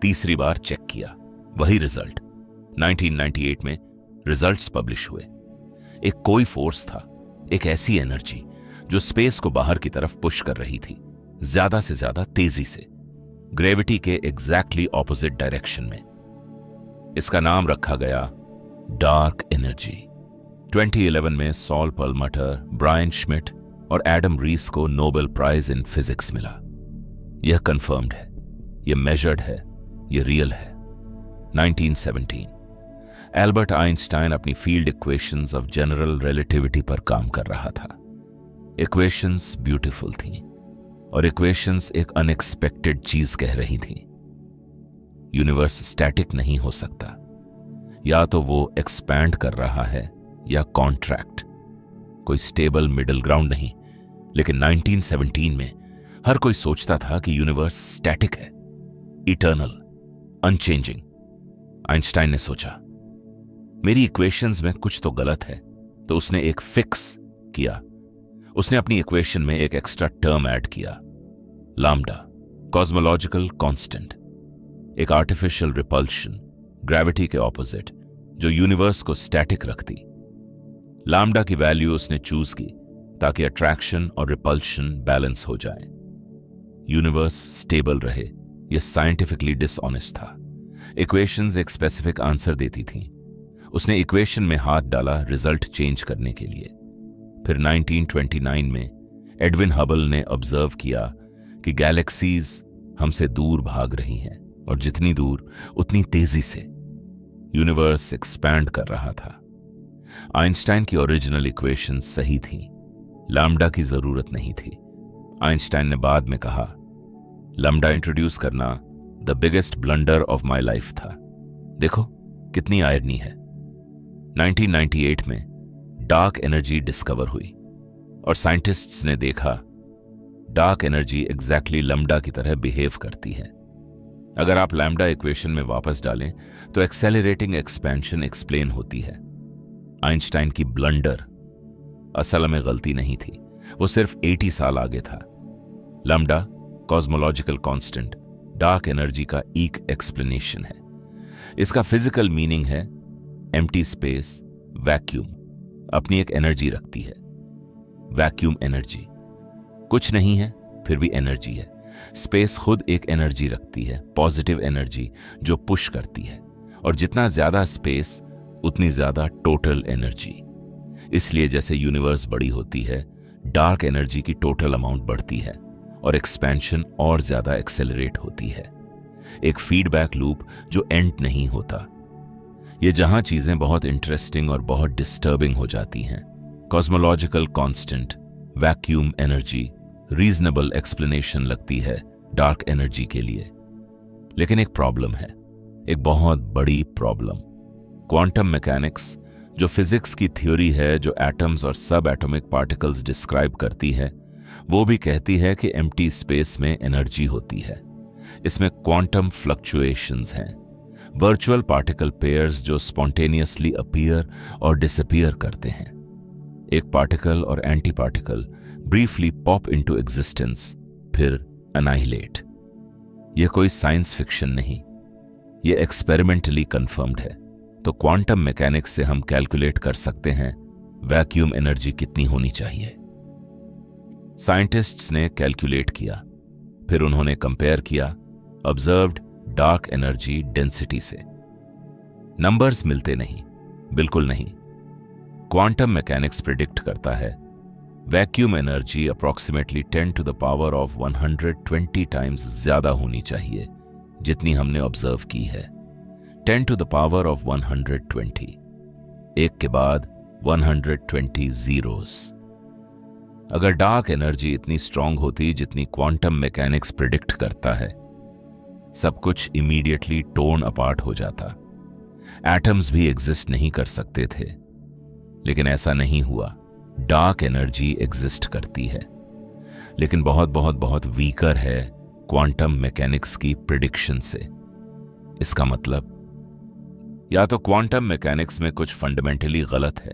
तीसरी बार चेक किया, वही रिजल्ट। 1998 में रिजल्ट्स पब्लिश हुए। एक कोई फोर्स था, एक ऐसी एनर्जी जो स्पेस को बाहर की तरफ पुश कर रही थी, ज्यादा से ज्यादा तेजी से, ग्रेविटी के एग्जैक्टली ऑपोजिट डायरेक्शन में। इसका नाम रखा गया डार्क एनर्जी। 2011 में सॉल पर्लमटर, ब्रायन श्मिट और एडम रीस को नोबेल प्राइज इन फिजिक्स मिला। यह कंफर्म्ड है, यह मेजर्ड है, यह रियल है। 1917 एल्बर्ट आइंस्टाइन अपनी field equations of general relativity पर काम कर रहा था। इक्वेशंस ब्यूटीफुल थीं और इक्वेशंस एक अनएक्सपेक्टेड चीज कह रही थी। यूनिवर्स स्टैटिक नहीं हो सकता, या तो वो एक्सपैंड कर रहा है या कॉन्ट्रैक्ट, कोई स्टेबल मिडिल ग्राउंड नहीं। लेकिन 1917 में हर कोई सोचता था कि यूनिवर्स स्टैटिक है, इटर्नल, अनचेंजिंग। आइंस्टाइन ने सोचा मेरी इक्वेशंस में कुछ तो गलत है, तो उसने एक फिक्स किया। उसने अपनी इक्वेशन में एक एक्स्ट्रा टर्म ऐड किया, लैम्डा, कॉस्मोलॉजिकल कांस्टेंट, एक आर्टिफिशियल रिपल्शन, ग्रेविटी के ऑपोजिट, जो यूनिवर्स को स्टैटिक रखती। लैम्डा की वैल्यू उसने चूज की ताकि अट्रैक्शन और रिपल्शन बैलेंस हो जाए, यूनिवर्स स्टेबल रहे। यह साइंटिफिकली डिसऑनेस्ट था। इक्वेशंस एक स्पेसिफिक आंसर देती थीं। उसने इक्वेशन में हाथ डाला रिजल्ट चेंज करने के लिए। फिर 1929 में एडविन हबल ने ऑब्जर्व किया कि गैलेक्सीज हमसे दूर भाग रही हैं, और जितनी दूर उतनी तेजी से यूनिवर्स एक्सपैंड कर रहा था। आइंस्टाइन की ओरिजिनल इक्वेशन सही थी, लैम्डा की जरूरत नहीं थी। आइंस्टाइन ने बाद में कहा लैम्डा इंट्रोड्यूस करना the biggest blunder of my life था। देखो कितनी आयरनी है। 1998 में डार्क एनर्जी डिस्कवर हुई और साइंटिस्ट्स ने देखा डार्क एनर्जी एग्जैक्टली लैम्डा की तरह बिहेव करती है। अगर आप लैम्डा इक्वेशन में वापस डालें तो एक्सेलरेटिंग एक्सपेंशन एक्सप्लेन होती है। आइंस्टाइन की ब्लंडर असल में गलती नहीं थी, वो सिर्फ 80 साल आगे था। Lambda cosmological constant dark energy का एक एक्सप्लेनेशन है। इसका फिजिकल मीनिंग है एम्प्टी स्पेस, वैक्यूम अपनी एक एनर्जी रखती है। वैक्यूम एनर्जी कुछ नहीं है, फिर भी एनर्जी है। स्पेस खुद एक एनर्जी रखती है, पॉजिटिव एनर्जी जो पुश करती है, और जितना ज्यादा स्पेस उतनी ज्यादा टोटल एनर्जी। इसलिए जैसे यूनिवर्स बड़ी होती है, डार्क एनर्जी की टोटल अमाउंट बढ़ती है और एक्सपेंशन और ज्यादा एक्सेलरेट होती है। एक फीडबैक लूप जो एंड नहीं होता। ये जहां चीजें बहुत इंटरेस्टिंग और बहुत डिस्टर्बिंग हो जाती हैं। Cosmological constant, vacuum energy, reasonable explanation लगती है डार्क एनर्जी के लिए। लेकिन एक प्रॉब्लम है, एक बहुत बड़ी प्रॉब्लम। क्वांटम मैकेनिक्स जो फिजिक्स की थ्योरी है जो एटम्स और सब एटॉमिक पार्टिकल्स डिस्क्राइब करती है, वो भी कहती है कि एम्प्टी स्पेस में एनर्जी होती है। इसमें क्वांटम फ्लक्चुएशंस हैं। वर्चुअल पार्टिकल पेयर्स जो स्पॉन्टेनियसली अपीयर और डिसअपीयर करते हैं। एक पार्टिकल और anti particle briefly pop into existence, फिर अनाइलेट। यह कोई साइंस फिक्शन नहीं, यह एक्सपेरिमेंटली कंफर्म्ड है। तो क्वांटम मैकेनिक्स से हम कैलकुलेट कर सकते हैं वैक्यूम एनर्जी कितनी होनी चाहिए। साइंटिस्ट्स ने कैलकुलेट किया, फिर उन्होंने कंपेयर किया ऑब्जर्व्ड डार्क एनर्जी डेंसिटी से। नंबर्स मिलते नहीं, बिल्कुल नहीं। क्वांटम मैकेनिक्स प्रिडिक्ट करता है vacuum energy approximately 10 to the power of 120 times ज्यादा होनी चाहिए जितनी हमने ऑब्जर्व की है। 10 to the power of 120, एक के बाद 120 जीरोस। अगर डार्क एनर्जी इतनी स्ट्रांग होती जितनी क्वांटम मैकेनिक्स प्रिडिक्ट करता है, सब कुछ इमीडिएटली टोर्न अपार्ट हो जाता। एटम्स भी एग्जिस्ट नहीं कर सकते थे, लेकिन ऐसा नहीं हुआ। डार्क एनर्जी एग्जिस्ट करती है, लेकिन बहुत बहुत बहुत वीकर है क्वांटम मैकेनिक्स की प्रिडिक्शन से। इसका मतलब या तो क्वांटम मैकेनिक्स में कुछ फंडामेंटली गलत है,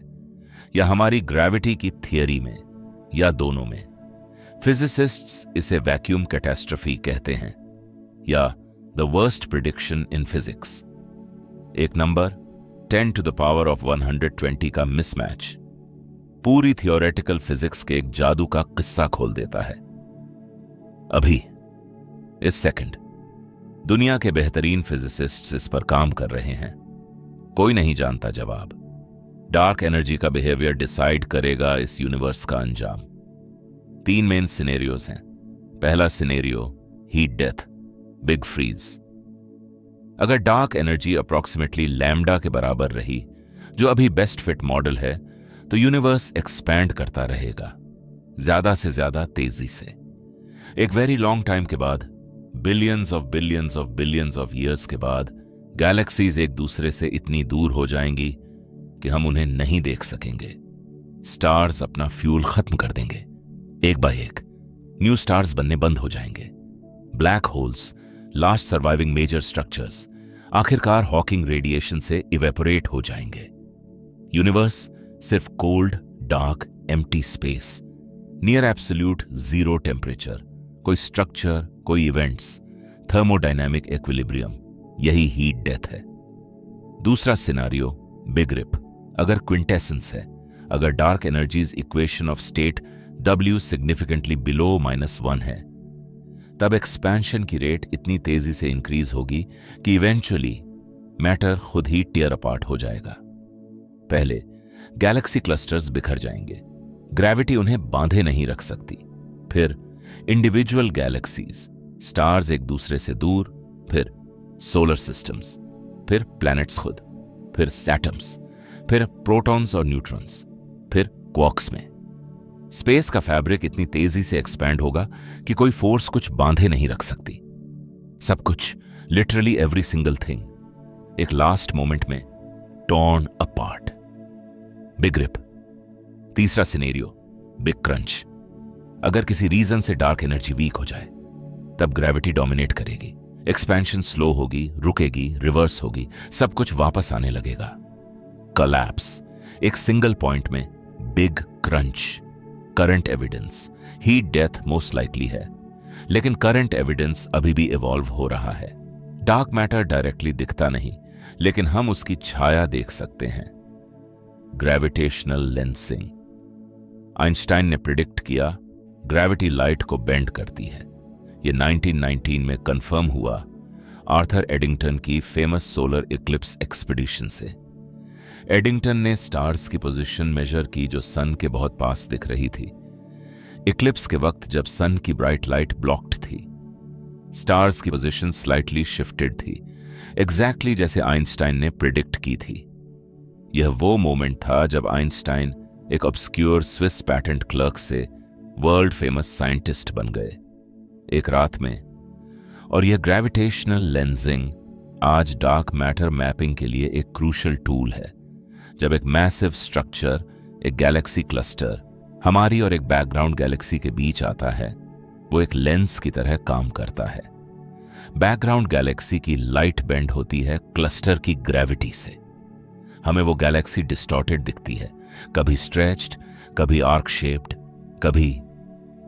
या हमारी ग्रेविटी की थियरी में, या दोनों में। फिजिसिस्ट्स इसे वैक्यूम कैटास्ट्रफी कहते हैं, या the worst prediction in physics. एक number 10 to the power of 120 का मिसमैच पूरी थियोरेटिकल फिजिक्स के एक जादू का किस्सा खोल देता है। अभी इस सेकंड दुनिया के बेहतरीन फिजिसिस्ट्स इस पर काम कर रहे हैं। कोई नहीं जानता जवाब। डार्क एनर्जी का बिहेवियर डिसाइड करेगा इस यूनिवर्स का अंजाम। 3 मेन सिनेरियोज हैं। पहला scenario heat death, big freeze. अगर डार्क एनर्जी अप्रॉक्सीमेटली लैम्डा के बराबर रही, जो अभी बेस्ट फिट मॉडल है, तो यूनिवर्स एक्सपैंड करता रहेगा ज्यादा से ज्यादा तेजी से। एक वेरी लॉन्ग टाइम के बाद, billions of billions of billions of years के बाद, गैलेक्सीज एक दूसरे से इतनी दूर हो जाएंगी कि हम उन्हें नहीं देख सकेंगे। स्टार्स अपना फ्यूल खत्म कर देंगे, एक बाय एक न्यू स्टार्स बनने बंद हो जाएंगे। Black holes, last surviving major structures, आखिरकार हॉकिंग रेडिएशन से इवेपोरेट हो जाएंगे। यूनिवर्स सिर्फ cold, dark, empty space, near absolute zero temperature, कोई स्ट्रक्चर, कोई इवेंट्स, थर्मोडायनामिक इक्विलिब्रियम, यही हीट डेथ है। दूसरा सिनारियो बिग रिप। अगर क्विंटेसेंस है, अगर dark energy's equation of state W significantly below -1 है, तब एक्सपेंशन की रेट इतनी तेजी से इंक्रीज होगी कि इवेंचुअली मैटर खुद ही टियर अपार्ट हो जाएगा। पहले गैलेक्सी क्लस्टर्स बिखर जाएंगे, ग्रेविटी उन्हें बांधे नहीं रख सकती। फिर इंडिविजुअल गैलेक्सीज, स्टार्स एक दूसरे से दूर, फिर सोलर सिस्टम्स, फिर प्लैनेट्स खुद, फिर सैटम्स, फिर प्रोटॉन्स और न्यूट्रॉन्स, फिर क्वार्क्स में। स्पेस का फैब्रिक इतनी तेजी से एक्सपैंड होगा कि कोई फोर्स कुछ बांधे नहीं रख सकती। सब कुछ, लिटरली एवरी सिंगल थिंग, एक लास्ट मोमेंट में टॉर्न अपार्ट। Big rip. तीसरा सिनेरियो बिग क्रंच। अगर किसी रीजन से डार्क एनर्जी वीक हो जाए, तब ग्रेविटी डोमिनेट करेगी, एक्सपेंशन स्लो होगी, रुकेगी, रिवर्स होगी, सब कुछ वापस आने लगेगा। कोलैप्स। एक सिंगल पॉइंट में big crunch. Current evidence heat death most likely है, लेकिन करंट एविडेंस अभी भी इवॉल्व हो रहा है। डार्क मैटर डायरेक्टली दिखता नहीं, लेकिन हम उसकी छाया देख सकते हैं। Gravitational lensing. आइंस्टाइन ने प्रिडिक्ट किया ग्रेविटी लाइट को बेंड करती है। यह 1919 में कंफर्म हुआ आर्थर एडिंगटन की फेमस सोलर इक्लिप्स एक्सपीडिशन से। एडिंगटन ने स्टार्स की पोजीशन मेजर की जो सन के बहुत पास दिख रही थी। इक्लिप्स के वक्त जब सन की ब्राइट लाइट ब्लॉक्ड थी, स्टार्स की पोजीशन स्लाइटली शिफ्टेड थी, एग्जैक्टली जैसे आइंस्टाइन ने प्रिडिक्ट की थी। यह वो मोमेंट था जब आइंस्टाइन एक ऑब्सक्योर स्विस पैटेंट क्लर्क से वर्ल्ड फेमस साइंटिस्ट बन गए, एक रात में। और यह ग्रेविटेशनल लेंसिंग आज डार्क मैटर मैपिंग के लिए एक क्रूशल टूल है। जब एक मैसिव स्ट्रक्चर, एक गैलेक्सी क्लस्टर, हमारी और एक बैकग्राउंड गैलेक्सी के बीच आता है, वो एक लेंस की तरह काम करता है। बैकग्राउंड गैलेक्सी की लाइट बेंड होती है क्लस्टर की ग्रेविटी से। हमें वो गैलेक्सी डिस्टॉर्टेड दिखती है, कभी स्ट्रेच्ड, कभी आर्क शेप्ड, कभी,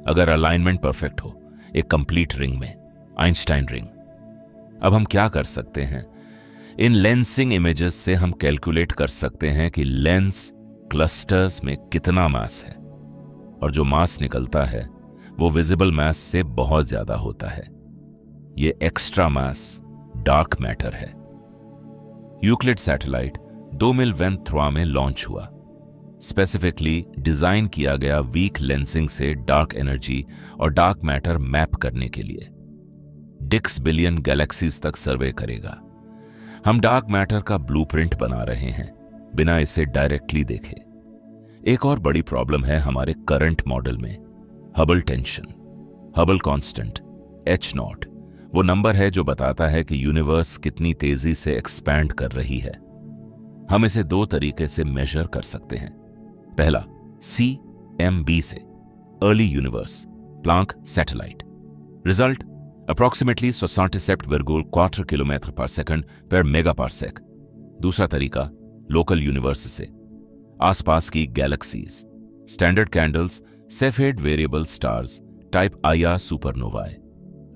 अगर अलाइनमेंट परफेक्ट हो, एक कंप्लीट रिंग में, आइंस्टाइन रिंग। अब हम क्या कर सकते हैं? इन लेंसिंग इमेजेस से हम कैलकुलेट कर सकते हैं कि लेंस क्लस्टर्स में कितना मास है, और जो मास निकलता है वो विजिबल मास से बहुत ज्यादा होता है। ये एक्स्ट्रा मास डार्क मैटर है। यूक्लिड सैटेलाइट 2 मील वेनथ्रोआ में लॉन्च हुआ। स्पेसिफिकली डिजाइन किया गया वीक लेंसिंग से डार्क एनर्जी और डार्क मैटर मैप करने के लिए। डिक्स बिलियन गैलेक्सीज तक सर्वे करेगा। हम डार्क मैटर का ब्लूप्रिंट बना रहे हैं बिना इसे डायरेक्टली देखे। एक और बड़ी प्रॉब्लम है हमारे करंट मॉडल में, Hubble tension. Hubble constant H0 वो नंबर है जो बताता है कि यूनिवर्स कितनी तेजी से एक्सपैंड कर रही है। हम इसे 2 तरीके से मेजर कर सकते हैं। पहला CMB से, early universe, Planck satellite. Result approximately 67,4 kilometre पर सेकंड पर मेगा पार्सेक। दूसरा तरीका लोकल यूनिवर्स से, आसपास की galaxies, standard candles, Cepheid variable stars, type IA supernovae.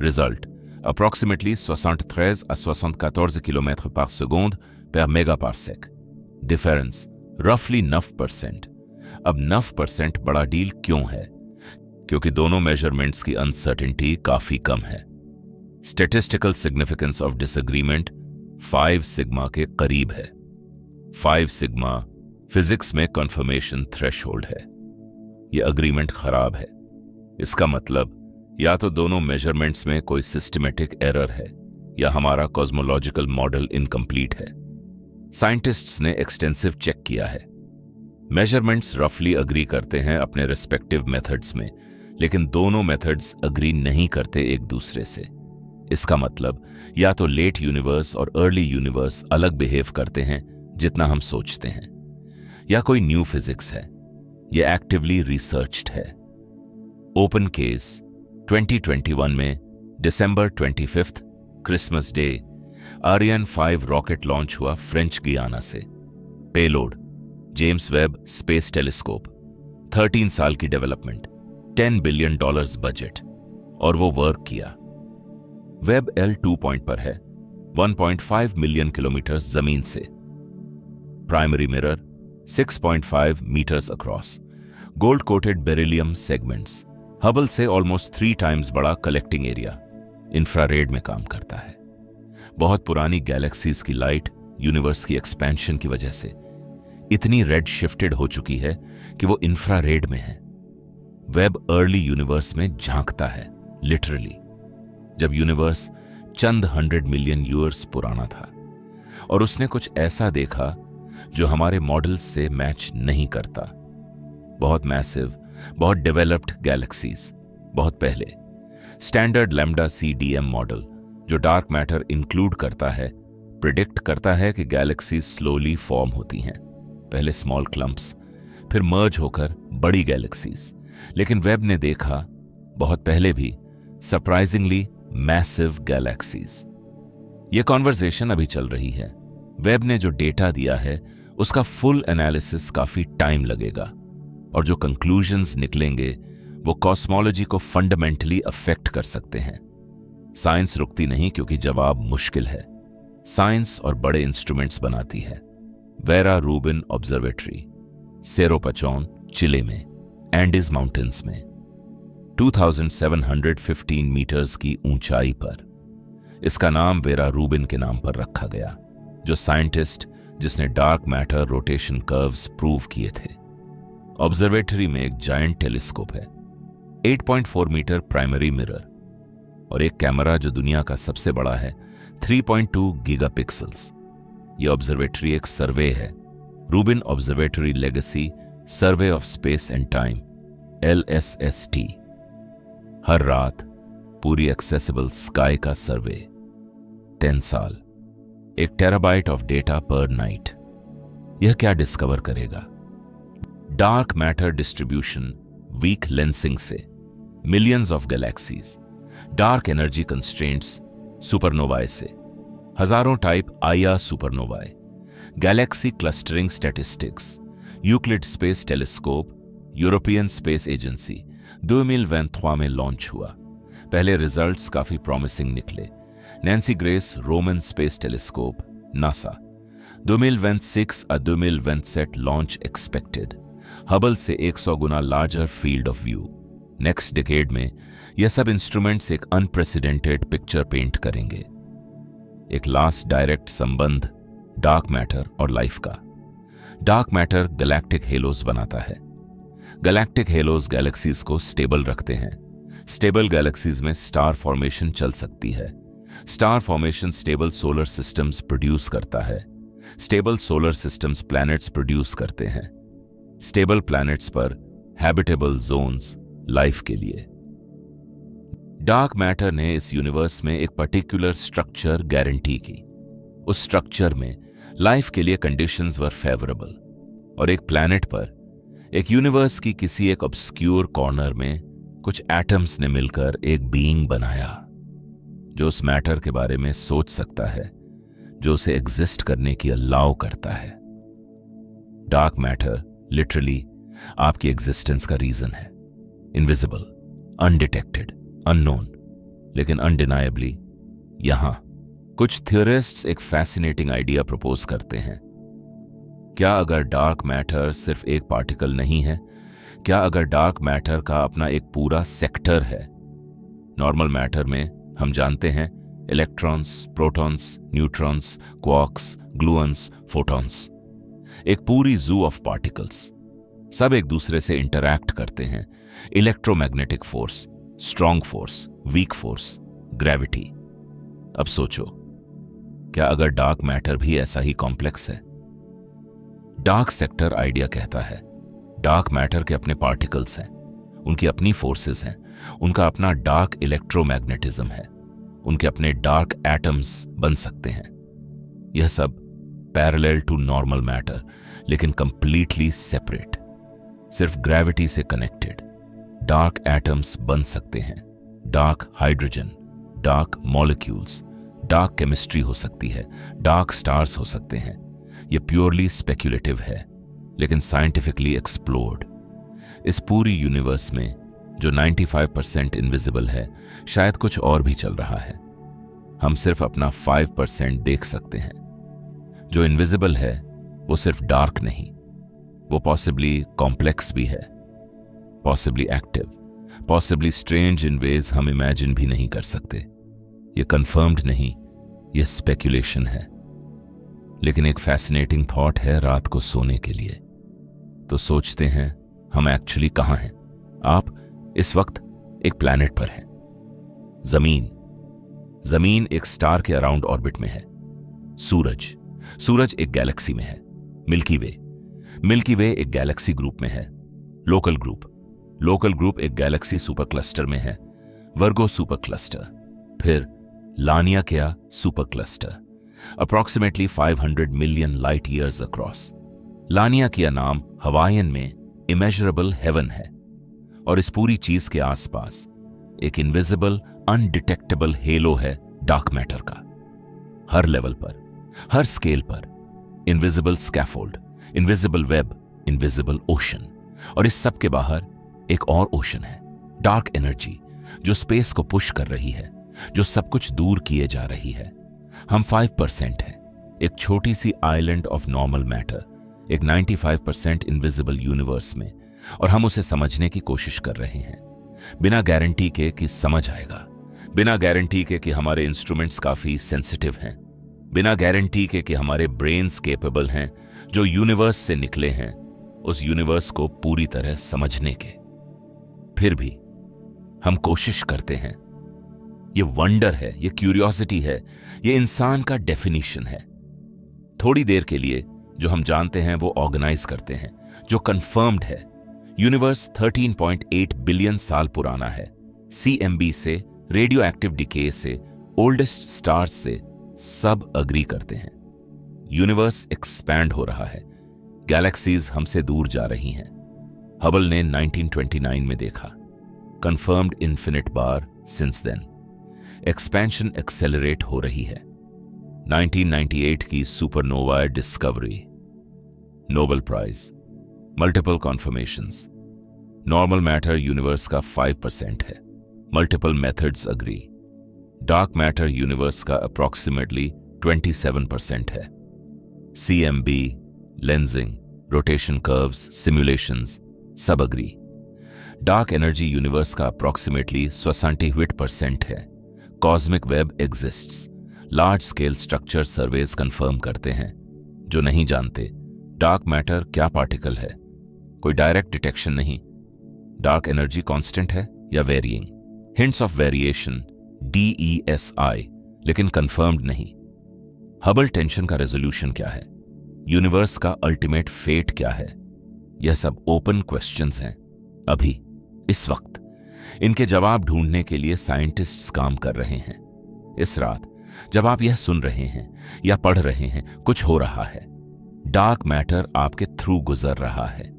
Result approximately 73 à 74 kilometre पर सेकंड पर मेगा पार्सेक। डिफरेंस रफली 9%। अब 9% बड़ा डील क्यों है? क्योंकि दोनों मेजरमेंट्स की अनसर्टेनिटी काफी कम है। Statistical significance of disagreement 5 sigma के करीब है। 5 सिग्मा फिजिक्स में कंफर्मेशन थ्रेशोल्ड है। यह अग्रीमेंट खराब है। इसका मतलब या तो दोनों मेजरमेंट्स में कोई सिस्टमेटिक एरर है या हमारा कॉस्मोलॉजिकल मॉडल इनकम्प्लीट है। साइंटिस्ट्स ने एक्सटेंसिव चेक किया है। मेजरमेंट्स रफली अग्री करते हैं अपने रिस्पेक्टिव मेथड्स में, लेकिन दोनों मेथड्स अग्री नहीं करते एक दूसरे से। इसका मतलब या तो लेट यूनिवर्स और अर्ली यूनिवर्स अलग बिहेव करते हैं जितना हम सोचते हैं, या कोई न्यू फिजिक्स है। यह एक्टिवली रिसर्च्ड है। ओपन केस 2021 में दिसंबर 25 Christmas day Aryan 5 rocket launch हुआ फ्रेंच गियाना से। Payload James Webb space telescope, 13 साल की डेवलपमेंट, $10 बिलियन बजट, और वो वर्क किया। वेब L2 पॉइंट पर है, 1.5 मिलियन किलोमीटर जमीन से। Primary mirror 6.5 metres across, gold coated beryllium segments, Hubble से ऑलमोस्ट 3 टाइम्स बड़ा कलेक्टिंग एरिया, इंफ्रारेड में काम करता है। बहुत पुरानी गैलेक्सीज की लाइट यूनिवर्स की एक्सपेंशन की वजह से इतनी रेड शिफ्टेड हो चुकी है कि वो इंफ्रारेड में है। वेब अर्ली यूनिवर्स में झांकता है, लिटरली, जब यूनिवर्स चंद 100 मिलियन ईयर्स पुराना था, और उसने कुछ ऐसा देखा जो हमारे मॉडल्स से मैच नहीं करता। बहुत मैसिव, बहुत डेवलप्ड गैलेक्सीज, बहुत पहले। स्टैंडर्ड लैम्डा CDM मॉडल जो डार्क मैटर इंक्लूड करता है, प्रिडिक्ट करता है कि गैलेक्सीज स्लोली फॉर्म होती हैं, पहले स्मॉल क्लम्प्स, फिर मर्ज होकर बड़ी गैलेक्सीज। लेकिन वेब ने देखा बहुत पहले भी सरप्राइजिंगली मैसिव गैलेक्सीज। यह कॉन्वर्सेशन अभी चल रही है। वेब ने जो डेटा दिया है उसका फुल एनालिसिस काफी टाइम लगेगा, और जो कंक्लूजन्स निकलेंगे वो कॉस्मोलॉजी को फंडामेंटली अफेक्ट कर सकते हैं। साइंस रुकती नहीं क्योंकि जवाब मुश्किल है। साइंस और बड़े इंस्ट्रूमेंट्स बनाती है। वेरा रूबिन ऑब्जर्वेटरी, सेरो पचौन, चिले में, एंडीज माउंटेन्स में, 2715 मीटर्स की ऊंचाई पर। इसका नाम वेरा रूबिन के नाम पर रखा गया, जो साइंटिस्ट जिसने dark matter rotation curves prove किए थे। ऑब्जर्वेटरी में एक जायंट टेलीस्कोप है, 8.4 मीटर प्राइमरी मिरर, और एक कैमरा जो दुनिया का सबसे बड़ा है, 3.2 गीगापिक्सल्स। यह ऑब्जर्वेटरी एक सर्वे है, Rubin observatory legacy survey of space and time, LSST। हर रात पूरी एक्सेसिबल स्काई का सर्वे, 10 साल, 1 terabyte of data per night. यह क्या डिस्कवर करेगा? Dark matter distribution weak lensing से, millions of galaxies, dark energy constraints, supernovae से, हजारों type Ia supernovae, galaxy clustering statistics, Euclid space telescope European space agency 2023 में launch हुआ। पहले results काफी प्रॉमिसिंग निकले। Nancy grace Roman space telescope NASA 2026 और 2027 launch expected. Hubble से 100 गुना larger field of view. Next decade में यह सब इंस्ट्रूमेंट्स एक अनप्रेसिडेंटेड पिक्चर पेंट करेंगे। एक लास्ट डायरेक्ट संबंध डार्क मैटर और लाइफ का। डार्क मैटर गैलेक्टिक हेलोज बनाता है। गैलेक्टिक हेलोज गैलेक्सीज को स्टेबल रखते हैं। स्टेबल गैलेक्सीज में स्टार फॉर्मेशन चल सकती है। Star formation stable solar systems produce करता है। Stable solar systems planets produce करते हैं। स्टेबल प्लैनेट्स पर हैबिटेबल जोन्स लाइफ के लिए। डार्क मैटर ने इस यूनिवर्स में एक पर्टिकुलर स्ट्रक्चर गारंटी की। उस स्ट्रक्चर में लाइफ के लिए कंडीशंस वर फेवरेबल। और एक प्लैनेट पर, एक यूनिवर्स की किसी एक ऑब्स्क्यूर कॉर्नर में कुछ एटम्स ने मिलकर एक बीइंग बनाया जो उस मैटर के बारे में सोच सकता है, जो उसे एग्जिस्ट करने की अलाउ करता है। डार्क मैटर लिटरली आपकी एग्जिस्टेंस का रीजन है। इनविजिबल, अनडिटेक्टेड, अननोन, लेकिन अनडिनायबली यहां कुछ थियोरिस्ट्स एक फैसिनेटिंग आइडिया प्रपोज करते हैं। क्या अगर डार्क मैटर सिर्फ एक पार्टिकल नहीं है? क्या अगर डार्क मैटर का अपना एक पूरा सेक्टर है? नॉर्मल मैटर में हम जानते हैं electrons, protons, neutrons, quarks, gluons, photons, एक पूरी जू ऑफ पार्टिकल्स। सब एक दूसरे से इंटरैक्ट करते हैं। Electromagnetic force, strong force, weak force, gravity. अब सोचो, क्या अगर डार्क मैटर भी ऐसा ही कॉम्प्लेक्स है? डार्क सेक्टर आइडिया कहता है डार्क मैटर के अपने पार्टिकल्स हैं, उनकी अपनी फोर्सेस हैं, उनका अपना डार्क इलेक्ट्रोमैग्नेटिज्म है, उनके अपने डार्क एटम्स बन सकते हैं। यह सब पैरेलल टू नॉर्मल मैटर, लेकिन कंप्लीटली सेपरेट, सिर्फ ग्रेविटी से कनेक्टेड। डार्क एटम्स बन सकते हैं, dark hydrogen, dark molecules, dark chemistry हो सकती है, डार्क स्टार्स हो सकते हैं। यह प्योरली स्पेक्युलेटिव है, लेकिन साइंटिफिकली एक्सप्लोर्ड। इस पूरी यूनिवर्स में जो 95% इनविजिबल है, शायद कुछ और भी चल रहा है। हम सिर्फ अपना 5% देख सकते हैं। जो इनविजिबल है वो सिर्फ डार्क नहीं, वो पॉसिबली कॉम्प्लेक्स भी है, पॉसिबली एक्टिव, पॉसिबली स्ट्रेंज इन वेज हम इमेजिन भी नहीं कर सकते। ये कंफर्म्ड नहीं, ये स्पेक्युलेशन है। लेकिन एक फैसिनेटिंग थॉट है रात को सोने के लिए। तो सोचते हैं हम एक्चुअली कहां हैं। आप इस वक्त एक प्लैनेट पर हैं। जमीन एक स्टार के अराउंड ऑर्बिट में है। सूरज एक गैलेक्सी में है। मिल्की वे एक गैलेक्सी ग्रुप में है। लोकल ग्रुप एक गैलेक्सी सुपर क्लस्टर में है। वर्गो सुपर क्लस्टर, फिर Laniakea supercluster, approximately 500 million light years across. Laniakea नाम हवाईयन में इमेजरेबल हेवन है। और इस पूरी चीज के आसपास एक इनविजिबल, अनडिटेक्टेबल हेलो है डार्क मैटर का। हर लेवल पर, हर स्केल पर, invisible scaffold, invisible web, invisible ocean. और इस सब के बाहर एक और ओशन है, डार्क एनर्जी, जो स्पेस को पुश कर रही है, जो सब कुछ दूर किए जा रही है। हम 5% हैं, एक छोटी सी आइलैंड ऑफ नॉर्मल मैटर, एक 95% इनविजिबल यूनिवर्स में, और हम उसे समझने की कोशिश कर रहे हैं, बिना गारंटी के कि समझ आएगा, बिना गारंटी के कि हमारे इंस्ट्रूमेंट्स काफी सेंसिटिव हैं, बिना गारंटी के कि हमारे ब्रेन्स केपेबल हैं जो यूनिवर्स से निकले हैं उस यूनिवर्स को पूरी तरह समझने के। फिर भी हम कोशिश करते हैं। ये वंडर है, ये क्यूरियोसिटी है, ये इंसान का डेफिनेशन है। थोड़ी देर के लिए जो हम जानते हैं वो ऑर्गेनाइज करते हैं, जो कंफर्म्ड है। यूनिवर्स 13.8 बिलियन साल पुराना है। CMB से, रेडियो एक्टिव डिके से, ओल्डेस्ट स्टार्स से सब अग्री करते हैं। यूनिवर्स एक्सपैंड हो रहा है, गैलेक्सीज हमसे दूर जा रही हैं। हबल ने 1929 में देखा, कंफर्म्ड इन्फिनिट बार सिंस देन। एक्सपेंशन एक्सेलरेट हो रही है। 1998 की supernova discovery, Nobel prize, multiple confirmations. Normal matter universe का 5% है, multiple methods agree. Dark matter universe का अप्रॉक्सीमेटली 27% है। CMB, lensing, rotation curves, simulations सब अग्री। डार्क एनर्जी यूनिवर्स का अप्रॉक्सीमेटली 68% है। Cosmic web exists. Large scale structure surveys confirm करते हैं। जो नहीं जानते, डार्क मैटर क्या पार्टिकल है, कोई डायरेक्ट डिटेक्शन नहीं। डार्क एनर्जी कांस्टेंट है या वेरिइंग, हिंट्स ऑफ वेरिएशन DESI, लेकिन कंफर्म्ड नहीं। हबल टेंशन का रेजोल्यूशन क्या है, यूनिवर्स का अल्टीमेट फेट क्या है, यह सब ओपन क्वेश्चंस हैं। अभी इस वक्त इनके जवाब ढूंढने के लिए साइंटिस्ट्स काम कर रहे हैं। इस रात जब आप यह सुन रहे हैं या पढ़ रहे हैं, कुछ हो रहा है। डार्क मैटर आपके थ्रू गुजर रहा है।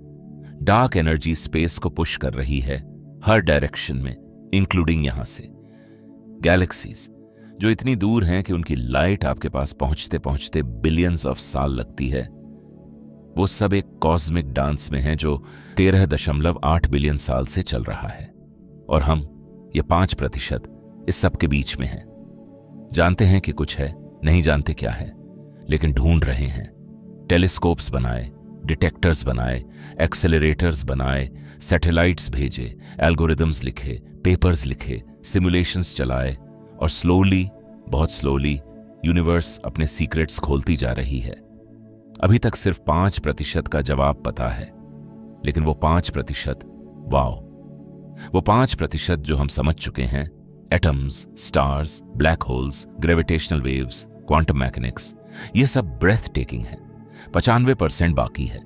डार्क एनर्जी स्पेस को पुश कर रही है हर डायरेक्शन में, इंक्लूडिंग यहां से। गैलेक्सीज जो इतनी दूर हैं कि उनकी लाइट आपके पास पहुंचते पहुंचते बिलियंस ऑफ साल लगती है, वो सब एक कॉस्मिक डांस में हैं जो 13.8 बिलियन साल से चल रहा है। और हम ये 5% इस सब के बीच में हैं। जानते हैं कि कुछ है, नहीं जानते क्या है, लेकिन ढूंढ रहे हैं। टेलीस्कोप्स बनाए, डिटेक्टर्स बनाए, एक्सेलरेटर्स बनाए, सैटेलाइट्स भेजे, एल्गोरिदम्स लिखे, पेपर्स लिखे, सिमुलेशंस चलाए, और स्लोली, बहुत स्लोली यूनिवर्स अपने सीक्रेट्स खोलती जा रही है। अभी तक सिर्फ 5% का जवाब पता है, लेकिन वो 5%, वाओ, वो 5% जो हम समझ चुके हैं, atoms, stars, black holes, gravitational waves, quantum mechanics, ये सब ब्रेथ टेकिंग है। 95% बाकी है।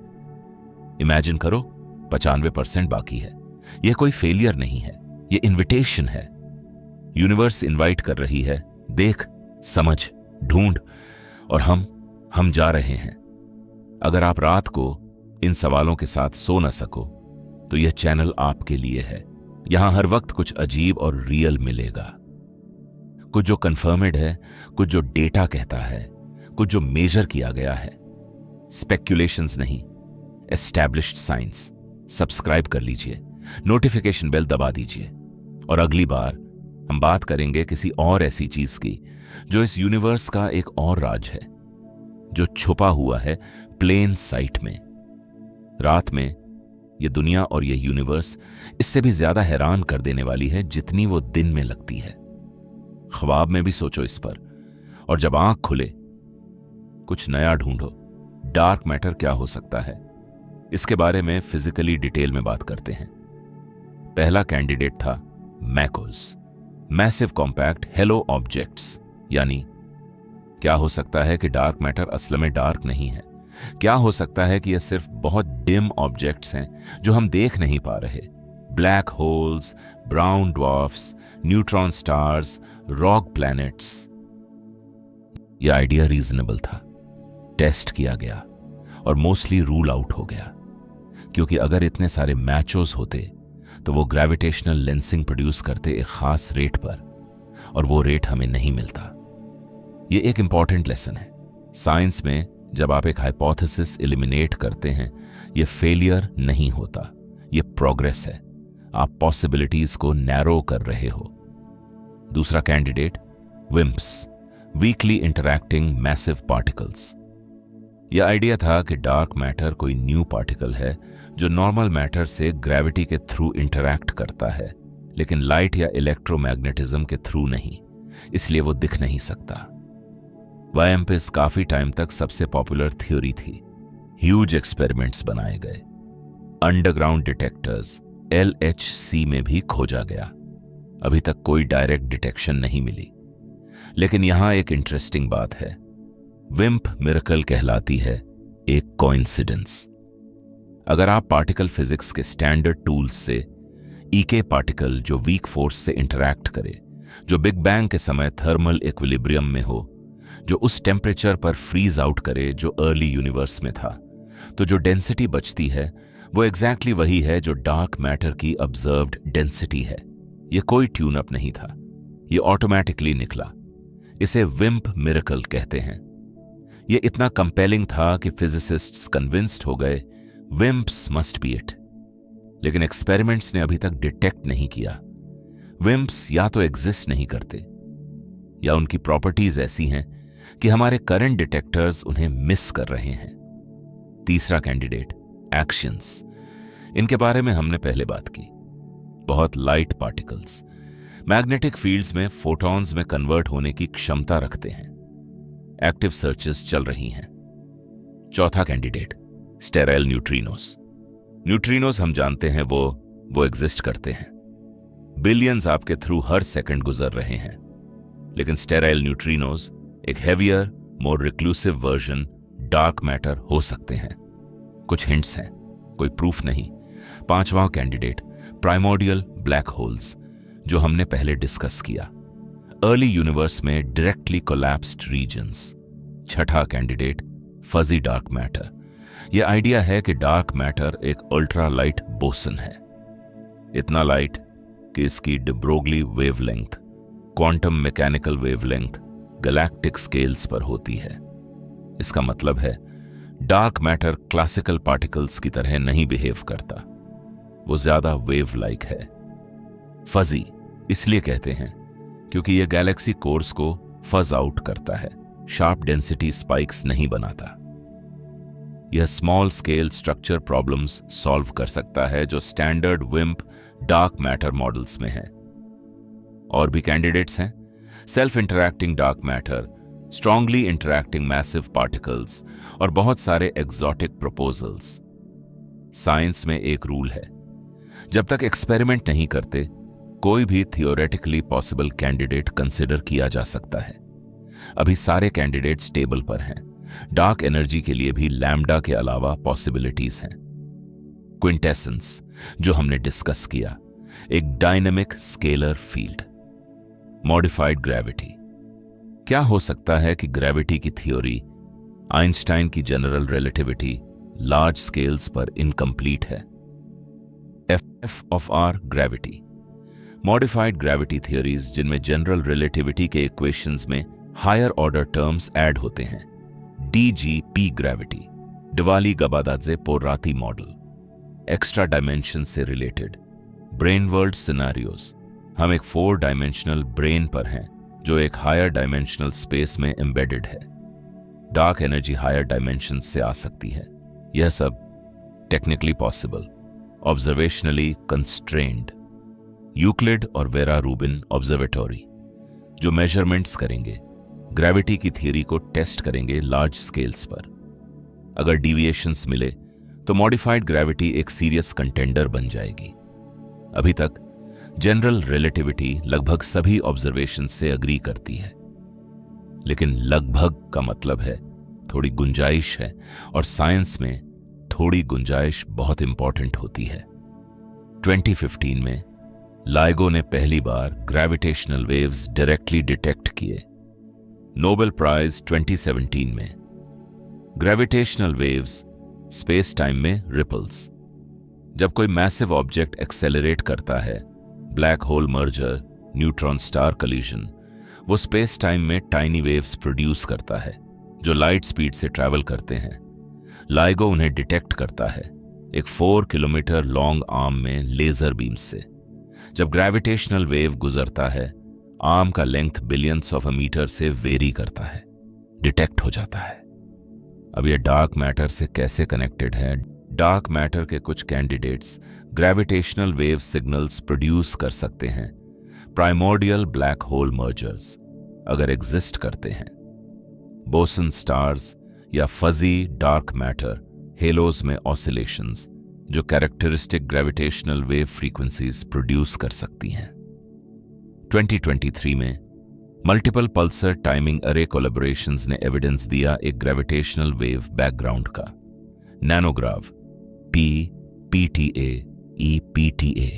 इमेजिन करो, 95% बाकी है। यह कोई फेलियर नहीं है, यह इन्विटेशन है। यूनिवर्स इनवाइट कर रही है, देख, समझ, ढूंढ, और हम जा रहे हैं। अगर आप रात को इन सवालों के साथ सो न सको, तो यह चैनल आपके लिए है। यहां हर वक्त कुछ अजीब और रियल मिलेगा। कुछ जो कंफर्मेड है, कुछ जो डेटा कहता है, कुछ जो मेजर किया गया है। स्पेक्यूलेशंस नहीं, एस्टैब्लिश्ड साइंस। सब्सक्राइब कर लीजिए, नोटिफिकेशन बेल दबा दीजिए, और अगली बार हम बात करेंगे किसी और ऐसी चीज की जो इस यूनिवर्स का एक और राज है, जो छुपा हुआ है प्लेन साइट में। रात में ये दुनिया और ये यूनिवर्स इससे भी ज्यादा हैरान कर देने वाली है जितनी वो दिन में लगती है। ख्वाब में भी सोचो इस पर, और जब आंख खुले कुछ नया ढूंढो। डार्क मैटर क्या हो सकता है, इसके बारे में फिजिकली डिटेल में बात करते हैं। पहला कैंडिडेट था macOS, massive compact hello objects. यानी क्या हो सकता है कि डार्क मैटर असल में डार्क नहीं है? क्या हो सकता है कि यह सिर्फ बहुत डिम ऑब्जेक्ट्स हैं जो हम देख नहीं पा रहे? Black holes, brown dwarfs, neutron stars, rock planets. यह आइडिया रीजनेबल था, टेस्ट किया गया और मोस्टली रूल आउट हो गया, क्योंकि अगर इतने सारे मैचोज होते तो वो ग्रेविटेशनल लेंसिंग प्रोड्यूस करते एक खास रेट पर, और वो रेट हमें नहीं मिलता। ये एक इंपॉर्टेंट लेसन है साइंस में। जब आप एक हाइपोथेसिस एलिमिनेट करते हैं, ये फेलियर नहीं होता, ये प्रोग्रेस है। आप पॉसिबिलिटीज को नैरो कर रहे हो। दूसरा candidate विम्प्स, weekly interacting massive particles. यह आइडिया था कि डार्क मैटर कोई न्यू पार्टिकल है जो नॉर्मल मैटर से ग्रेविटी के थ्रू इंटरैक्ट करता है, लेकिन लाइट या इलेक्ट्रोमैग्नेटिज्म के थ्रू नहीं, इसलिए वो दिख नहीं सकता। वायम्पिस काफी टाइम तक सबसे पॉपुलर थ्योरी थी। ह्यूज एक्सपेरिमेंट्स बनाए गए, अंडरग्राउंड डिटेक्टर्स LHC में भी खोजा गया। अभी तक कोई डायरेक्ट डिटेक्शन नहीं मिली। लेकिन यहां एक इंटरेस्टिंग बात है, विम्प मिरेकल कहलाती है एक कोइंसिडेंस। अगर आप पार्टिकल फिजिक्स के स्टैंडर्ड टूल्स से ईके पार्टिकल जो वीक फोर्स से इंटरैक्ट करे, जो बिग बैंग के समय थर्मल इक्विलिब्रियम में हो, जो उस टेम्परेचर पर फ्रीज आउट करे जो अर्ली यूनिवर्स में था, तो जो डेंसिटी बचती है वो एग्जैक्टली वही है जो डार्क मैटर की ऑब्जर्व्ड डेंसिटी है। यह कोई ट्यून अप नहीं था, ये ऑटोमेटिकली निकला। इसे विम्प मिरेकल कहते हैं। ये इतना कंपेलिंग था कि फिजिसिस्ट्स कन्विंस्ड हो गए विम्प्स मस्ट बी इट। लेकिन एक्सपेरिमेंट्स ने अभी तक डिटेक्ट नहीं किया। विम्प्स या तो एग्जिस्ट नहीं करते या उनकी प्रॉपर्टीज ऐसी हैं कि हमारे करंट डिटेक्टर्स उन्हें मिस कर रहे हैं। तीसरा कैंडिडेट एक्शंस। इनके बारे में हमने पहले बात की। बहुत लाइट पार्टिकल्स मैग्नेटिक फील्ड्स में फोटॉन्स में कन्वर्ट होने की क्षमता रखते हैं। एक्टिव सर्चेस चल रही हैं। चौथा कैंडिडेट स्टेराइल न्यूट्रिनोस। न्यूट्रिनोस हम जानते हैं वो एग्जिस्ट करते हैं। बिलियंस आपके थ्रू हर सेकंड गुजर रहे हैं। लेकिन स्टेराइल न्यूट्रिनोस एक हेवियर मोर रिक्लूसिव वर्जन डार्क मैटर हो सकते हैं। कुछ हिंट्स हैं, कोई प्रूफ नहीं। पांचवां कैंडिडेट प्राइमोर्डियल ब्लैक होल्स, जो हमने पहले डिस्कस किया। अर्ली यूनिवर्स में डायरेक्टली कोलैप्स्ड रीजन्स। छठा कैंडिडेट फजी डार्क मैटर। यह आइडिया है कि डार्क मैटर एक अल्ट्रा लाइट बोसन है, इतना लाइट कि इसकी day Broglie wavelength quantum mechanical wavelength galactic scales पर होती है। इसका मतलब है डार्क मैटर क्लासिकल पार्टिकल्स की तरह नहीं बिहेव करता, वो ज्यादा वेव लाइक है। फजी इसलिए कहते हैं क्योंकि यह गैलेक्सी कोर्स को फज आउट करता है, शार्प डेंसिटी स्पाइक्स नहीं बनाता। यह small scale structure problems solve कर सकता है जो standard wimp dark matter models में है। और भी कैंडिडेट्स हैं self interacting dark matter, strongly interacting massive particles और बहुत सारे एग्जॉटिक प्रपोजल्स। साइंस में एक रूल है, जब तक एक्सपेरिमेंट नहीं करते कोई भी थियोरेटिकली पॉसिबल कैंडिडेट कंसिडर किया जा सकता है। अभी सारे कैंडिडेट्स टेबल पर हैं। डार्क एनर्जी के लिए भी लैम्डा के अलावा पॉसिबिलिटीज हैं। क्विंटेसेंस, जो हमने डिस्कस किया, एक dynamic scalar field. Modified gravity, क्या हो सकता है कि ग्रेविटी की थ्योरी, आइंस्टाइन की जनरल रिलेटिविटी लार्ज स्केल्स पर इनकम्प्लीट है। F of R gravity, modified gravity theories जिनमें जनरल रिलेटिविटी के इक्वेशंस में हायर ऑर्डर टर्म्स ऐड होते हैं। DGP gravity, Dvali Gabadadze Porrati model, extra dimension से रिलेटेड। ब्रेन वर्ल्ड सिनारियोज, हम एक 4 डायमेंशनल ब्रेन पर हैं जो एक हायर डायमेंशनल स्पेस में एम्बेडेड है। डार्क एनर्जी हायर डायमेंशन से आ सकती है। यह सब टेक्निकली पॉसिबल, ऑब्जर्वेशनली कंस्ट्रेन्ड। यूक्लिड और वेरा रूबिन ऑब्जर्वेटरी, जो मेजरमेंट्स करेंगे, ग्रेविटी की थियरी को टेस्ट करेंगे लार्ज स्केल्स पर। अगर डिविएशंस मिले तो मॉडिफाइड ग्रेविटी एक सीरियस कंटेंडर बन जाएगी। अभी तक जनरल रिलेटिविटी लगभग सभी ऑब्जर्वेशन से अग्री करती है, लेकिन लगभग का मतलब है थोड़ी गुंजाइश है, और साइंस में थोड़ी गुंजाइश बहुत इंपॉर्टेंट होती है। 2015 में लाइगो ने पहली बार ग्रेविटेशनल वेव्स डायरेक्टली डिटेक्ट किए। नोबेल प्राइज 2017 में। ग्रेविटेशनल वेव्स स्पेस टाइम में रिपल्स। जब कोई मैसिव ऑब्जेक्ट एक्सेलरेट करता है, black hole merger, neutron star collision, वो स्पेस टाइम में टाइनी वेव्स प्रोड्यूस करता है जो लाइट स्पीड से ट्रैवल करते हैं। लाइगो उन्हें डिटेक्ट करता है एक 4 किलोमीटर लॉन्ग आर्म में लेजर बीम से। जब ग्रेविटेशनल वेव गुजरता है, आर्म का length billions of a metre से वेरी करता है, डिटेक्ट हो जाता है। अब यह डार्क मैटर से कैसे कनेक्टेड है? डार्क मैटर के कुछ candidates gravitational wave signals produce कर सकते हैं। प्राइमोर्डियल ब्लैक होल मर्जर्स अगर एग्जिस्ट करते हैं, बोसन स्टार्स या फजी डार्क मैटर हेलोज में ऑसिलेशंस जो characteristic gravitational wave frequencies produce कर सकती हैं। 2023 में मल्टीपल पल्सर टाइमिंग अरे कोलैबोरेशंस ने एविडेंस दिया एक ग्रेविटेशनल वेव बैकग्राउंड का। नैनोग्राव PPTA EPTA।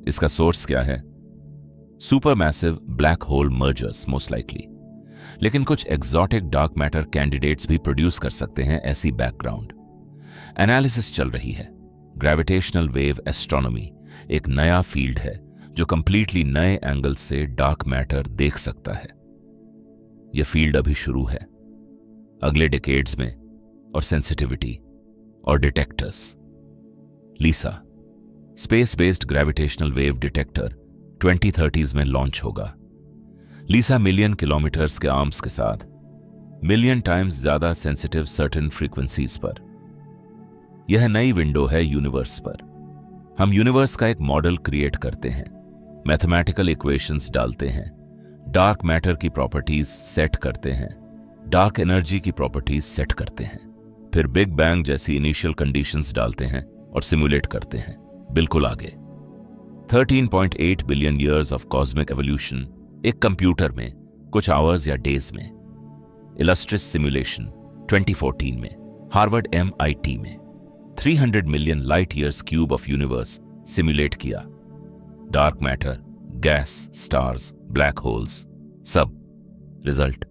इसका सोर्स क्या है? Supermassive black hole mergers most likely, लेकिन कुछ एग्जॉटिक डार्क मैटर कैंडिडेट्स भी प्रोड्यूस कर सकते हैं ऐसी बैकग्राउंड। एनालिसिस चल रही है। ग्रेविटेशनल वेव एस्ट्रोनॉमी एक नया फील्ड है जो कंप्लीटली नए एंगल से डार्क मैटर देख सकता है। यह फील्ड अभी शुरू है। अगले डिकेड्स में और सेंसिटिविटी और detectors. LISA space based gravitational wave detector 2030s में लॉन्च होगा। लीसा मिलियन किलोमीटर्स के आर्म्स के साथ मिलियन टाइम्स ज्यादा सेंसिटिव सर्टेन फ्रीक्वेंसीज पर। यह नई विंडो है यूनिवर्स पर। हम यूनिवर्स का एक मॉडल क्रिएट करते हैं, मैथमेटिकल इक्वेशंस डालते हैं, डार्क मैटर की प्रॉपर्टीज सेट करते हैं, डार्क एनर्जी की प्रॉपर्टीज सेट करते हैं, फिर बिग बैंग जैसी इनिशियल कंडीशंस डालते हैं और सिमुलेट करते हैं। बिल्कुल आगे 13.8 billion years of cosmic evolution एक कंप्यूटर में कुछ आवर्स या डेज में। इलस्ट्रिस सिमुलेशन 2014 में हार्वर्ड MIT में 300 million light years cube of universe simulate किया। Dark matter, gas, stars, black holes, सब। रिजल्ट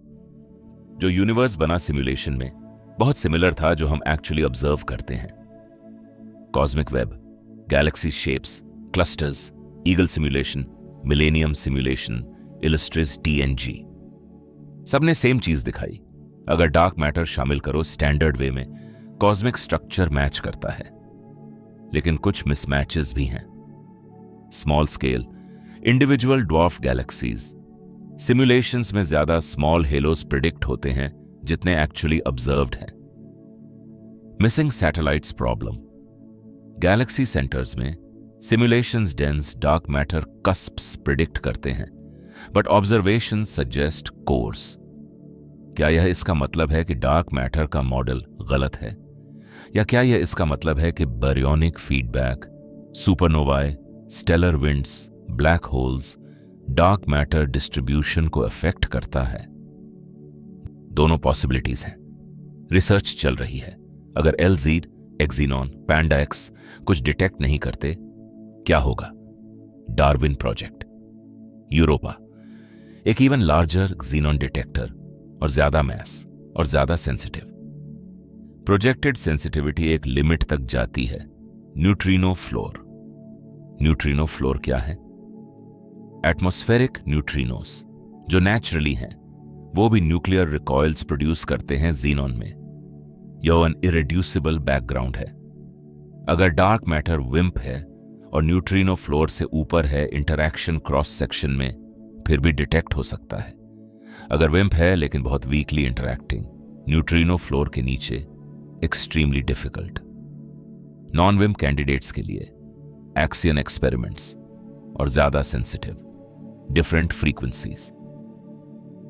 जो यूनिवर्स बना सिमुलेशन में बहुत सिमिलर था जो हम एक्चुअली ऑब्जर्व करते हैं। Cosmic web, galaxy shapes, clusters, eagle simulation, millennium simulation, Illustris TNG, सबने सेम चीज दिखाई। अगर डार्क मैटर शामिल करो स्टैंडर्ड वे में, कॉस्मिक स्ट्रक्चर मैच करता है, लेकिन कुछ मिसमैचेस भी हैं। Small scale, individual dwarf galaxies. Simulations में ज्यादा स्मॉल हेलोस प्रिडिक्ट होते हैं जितने एक्चुअली ऑब्जर्व्ड हैं। Missing satellites problem. Galaxy centres में simulations dense dark matter cusps predict करते हैं, बट ऑब्जर्वेशन सजेस्ट कोर्स। क्या यह इसका मतलब है कि डार्क मैटर का मॉडल गलत है, या क्या यह इसका मतलब है कि baryonic feedback, supernovae, stellar winds, black holes dark matter distribution को अफेक्ट करता है? दोनों पॉसिबिलिटीज हैं। रिसर्च चल रही है। अगर LZ, एक्सिनॉन, पैंडा X कुछ डिटेक्ट नहीं करते, क्या होगा? Darwin project. यूरोपा एक इवन लार्जर एक्सिनॉन डिटेक्टर और ज्यादा मैस और ज्यादा सेंसिटिव। प्रोजेक्टेड सेंसिटिविटी एक लिमिट तक जाती है। Neutrino floor. न्यूट्रिनो फ्लोर क्या है? एटमॉस्फेरिक न्यूट्रिनोस जो नेचुरली हैं, वो भी न्यूक्लियर रिकॉइल्स प्रोड्यूस करते हैं जीनॉन में। यह एन इरेड्यूसिबल बैकग्राउंड है। अगर डार्क मैटर विम्प है और न्यूट्रिनो फ्लोर से ऊपर है इंटरैक्शन क्रॉस सेक्शन में, फिर भी डिटेक्ट हो सकता है। अगर विम्प है लेकिन बहुत वीकली इंटरैक्टिंग, न्यूट्रिनो फ्लोर के नीचे, एक्सट्रीमली डिफिकल्ट। नॉन विम्प कैंडिडेट्स के लिए एक्सियन एक्सपेरिमेंट्स और ज्यादा sensitive, different frequencies.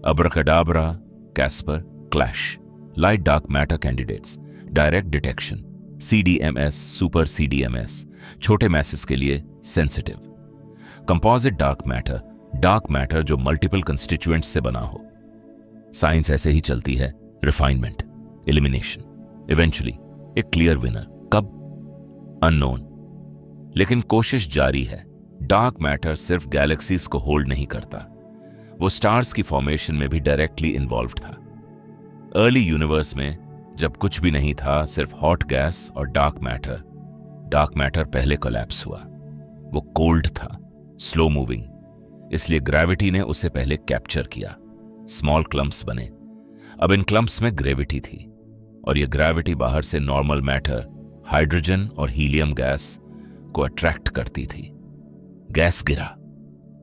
Abracadabra, Casper, clash, light dark matter candidates, direct detection, CDMS, super CDMS, छोटे मैसेज के लिए सेंसिटिव। कंपोजिट डार्क मैटर जो मल्टीपल कंस्टिट्यूएंट्स से बना हो। साइंस ऐसे ही चलती है, रिफाइनमेंट, एलिमिनेशन, इवेंचुअली एक क्लियर विनर। कब? अननोन, लेकिन कोशिश जारी है। डार्क मैटर सिर्फ गैलेक्सीज को होल्ड नहीं करता, वो स्टार्स की फॉर्मेशन में भी डायरेक्टली इन्वॉल्व था। अर्ली यूनिवर्स में जब कुछ भी नहीं था, सिर्फ हॉट गैस और डार्क मैटर पहले कोलैप्स हुआ। वो कोल्ड था, स्लो मूविंग, इसलिए ग्रेविटी ने उसे पहले कैप्चर किया। स्मॉल क्लम्प्स बने। अब इन क्लम्प्स में ग्रेविटी थी, और ये ग्रेविटी बाहर से नॉर्मल मैटर, हाइड्रोजन और हीलियम गैस को अट्रैक्ट करती थी। गैस गिरा,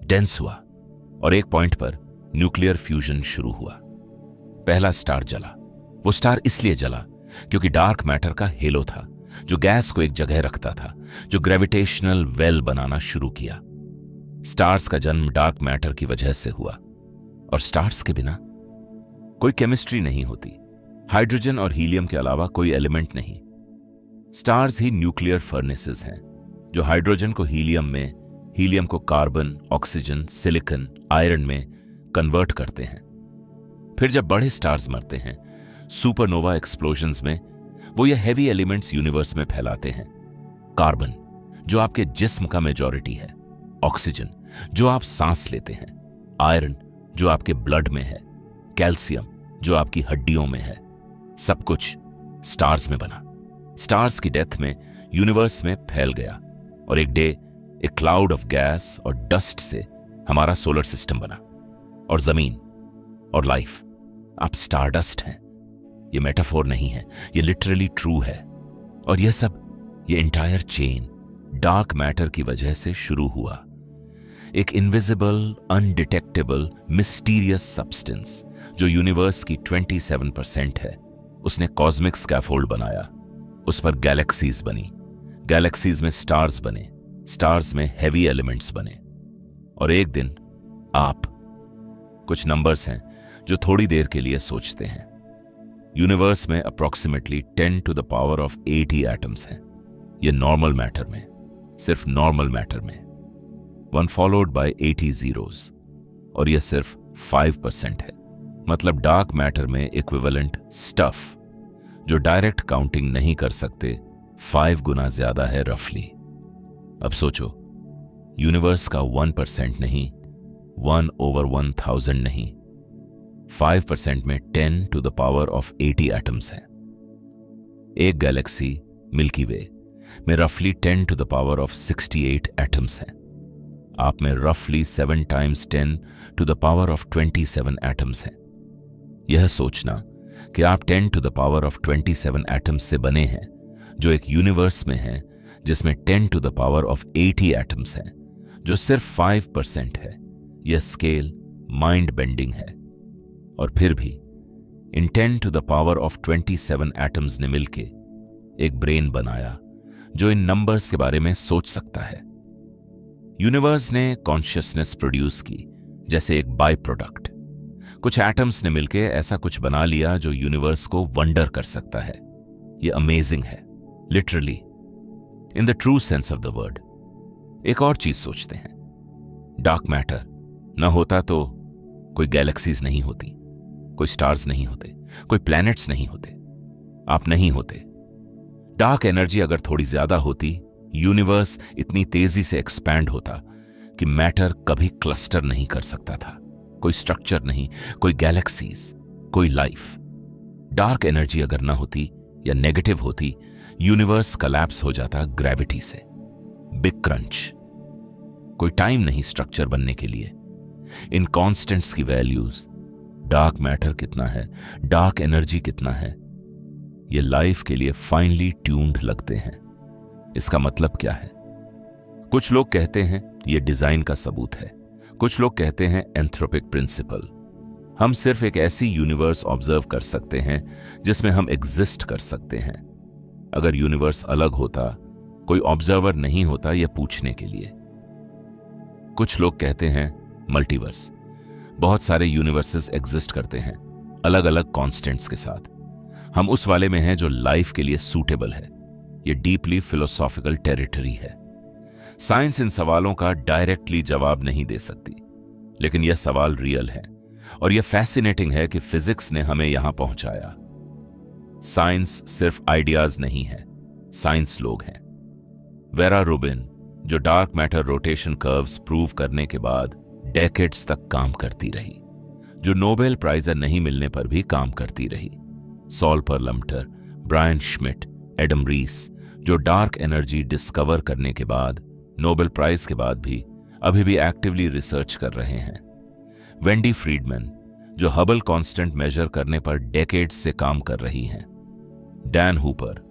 डेंस हुआ, और एक पॉइंट पर न्यूक्लियर फ्यूजन शुरू हुआ। पहला स्टार जला। वो स्टार इसलिए जला क्योंकि डार्क मैटर का हेलो था जो गैस को एक जगह रखता था, जो ग्रेविटेशनल वेल बनाना शुरू किया। स्टार्स का जन्म डार्क मैटर की वजह से हुआ, और स्टार्स के बिना कोई केमिस्ट्री नहीं होती। हाइड्रोजन और हीलियम के अलावा कोई एलिमेंट नहीं। स्टार्स ही न्यूक्लियर फर्नेसेस हैं जो हाइड्रोजन को हीलियम में, हीलियम को कार्बन, ऑक्सीजन, सिलिकॉन, आयरन में कन्वर्ट करते हैं। फिर जब बड़े स्टार्स मरते हैं सुपरनोवा एक्सप्लोजन्स में, वो ये हैवी एलिमेंट्स यूनिवर्स में फैलाते हैं। कार्बन जो आपके जिस्म का मेजॉरिटी है, ऑक्सीजन जो आप सांस लेते हैं, आयरन जो आपके ब्लड में है, कैल्शियम जो आपकी हड्डियों में है, सब कुछ स्टार्स में बना। स्टार्स की डेथ में यूनिवर्स में फैल गया, और एक डे एक क्लाउड ऑफ गैस और डस्ट से हमारा सोलर सिस्टम बना, और जमीन और लाइफ। आप स्टारडस्ट हैं। ये मेटाफोर नहीं है, ये लिटरली ट्रू है। और यह सब, ये एंटायर चेन डार्क मैटर की वजह से शुरू हुआ। एक इनविजिबल, अनडिटेक्टेबल, मिस्टीरियस सब्सटेंस जो यूनिवर्स की 27% है, उसने कॉस्मिक स्कैफोल्ड बनाया। उस पर गैलेक्सीज बनी, गैलेक्सीज में स्टार्स बने, स्टार्स में हैवी एलिमेंट्स बने। और एक दिन आप, कुछ नंबर्स हैं जो थोड़ी देर के लिए सोचते हैं। यूनिवर्स में approximately 10 to the power of 80 atoms हैं। ये नॉर्मल मैटर में, सिर्फ नॉर्मल मैटर में, 1 followed by 80 zeros, और यह सिर्फ 5% है। मतलब डार्क मैटर में इक्विवेलेंट स्टफ, जो डायरेक्ट काउंटिंग नहीं कर सकते, 5 गुना ज्यादा है रफली। अब सोचो, यूनिवर्स का 1% नहीं, 1/1000 नहीं, 5% में 10 to the power of 80 atoms हैं। एक गैलेक्सी मिल्की वे में रफली 10 to the power of 68 atoms हैं। आप में रफली 7 times 10 to the power of 27 atoms हैं। यह सोचना कि आप 10 to the power of 27 atoms से बने हैं, जो एक यूनिवर्स में है जिसमें 10 to the power of 80 atoms हैं, जो सिर्फ 5% है, यह स्केल माइंड बेंडिंग है। और फिर भी इन 10 to the power of 27 atoms ने मिलके एक ब्रेन बनाया जो इन नंबर्स के बारे में सोच सकता है। यूनिवर्स ने कॉन्शियसनेस प्रोड्यूस की, जैसे एक बाय प्रोडक्ट। कुछ एटम्स ने मिलके ऐसा कुछ बना लिया जो यूनिवर्स को वंडर कर सकता है। ये अमेजिंग है, literally, in the true sense of the word. एक और चीज सोचते हैं, डार्क मैटर न होता तो कोई गैलेक्सीज नहीं होती, कोई स्टार्स नहीं होते, कोई प्लैनेट्स नहीं होते, आप नहीं होते। डार्क एनर्जी अगर थोड़ी ज्यादा होती, यूनिवर्स इतनी तेजी से एक्सपैंड होता कि मैटर कभी क्लस्टर नहीं कर सकता था। कोई स्ट्रक्चर नहीं, कोई गैलेक्सीज, कोई लाइफ। डार्क एनर्जी अगर ना होती या नेगेटिव होती, यूनिवर्स कलैप्स हो जाता ग्रेविटी से। Big crunch. कोई टाइम नहीं स्ट्रक्चर बनने के लिए। इन कॉन्स्टेंट्स की वैल्यूज, डार्क मैटर कितना है, डार्क एनर्जी कितना है, ये लाइफ के लिए फाइनली ट्यून्ड लगते हैं। इसका मतलब क्या है? कुछ लोग कहते हैं ये डिजाइन का सबूत है, कुछ लोग कहते हैं एंथ्रोपिक प्रिंसिपल। हम सिर्फ एक ऐसी यूनिवर्स ऑब्जर्व कर सकते हैं जिसमें हम एग्जिस्ट कर सकते हैं। अगर यूनिवर्स अलग होता, कोई ऑब्जर्वर नहीं होता यह पूछने के लिए। कुछ लोग कहते हैं मल्टीवर्स, बहुत सारे यूनिवर्सेस एग्जिस्ट करते हैं अलग अलग कॉन्स्टेंट्स के साथ। हम उस वाले में हैं जो लाइफ के लिए सूटेबल है। यह डीपली फिलोसॉफिकल टेरिटरी है। साइंस इन सवालों का डायरेक्टली जवाब नहीं दे सकती, लेकिन यह सवाल रियल है और यह फैसिनेटिंग है कि फिजिक्स ने हमें यहां पहुंचाया। साइंस सिर्फ आइडियाज नहीं है, साइंस लोग हैं। वेरा रूबिन, जो dark matter rotation curves prove करने के बाद डेकेड्स तक काम करती रही, जो नोबेल प्राइज नहीं मिलने पर भी काम करती रही। सॉल परलम्टर, ब्रायन श्मिट, एडम रीस, जो डार्क एनर्जी डिस्कवर करने के बाद नोबेल प्राइज के बाद भी अभी भी एक्टिवली रिसर्च कर रहे हैं। वेंडी फ्रीडमैन, जो हबल कांस्टेंट मेजर करने पर डेकेड्स से काम कर रही हैं। डैन हूपर,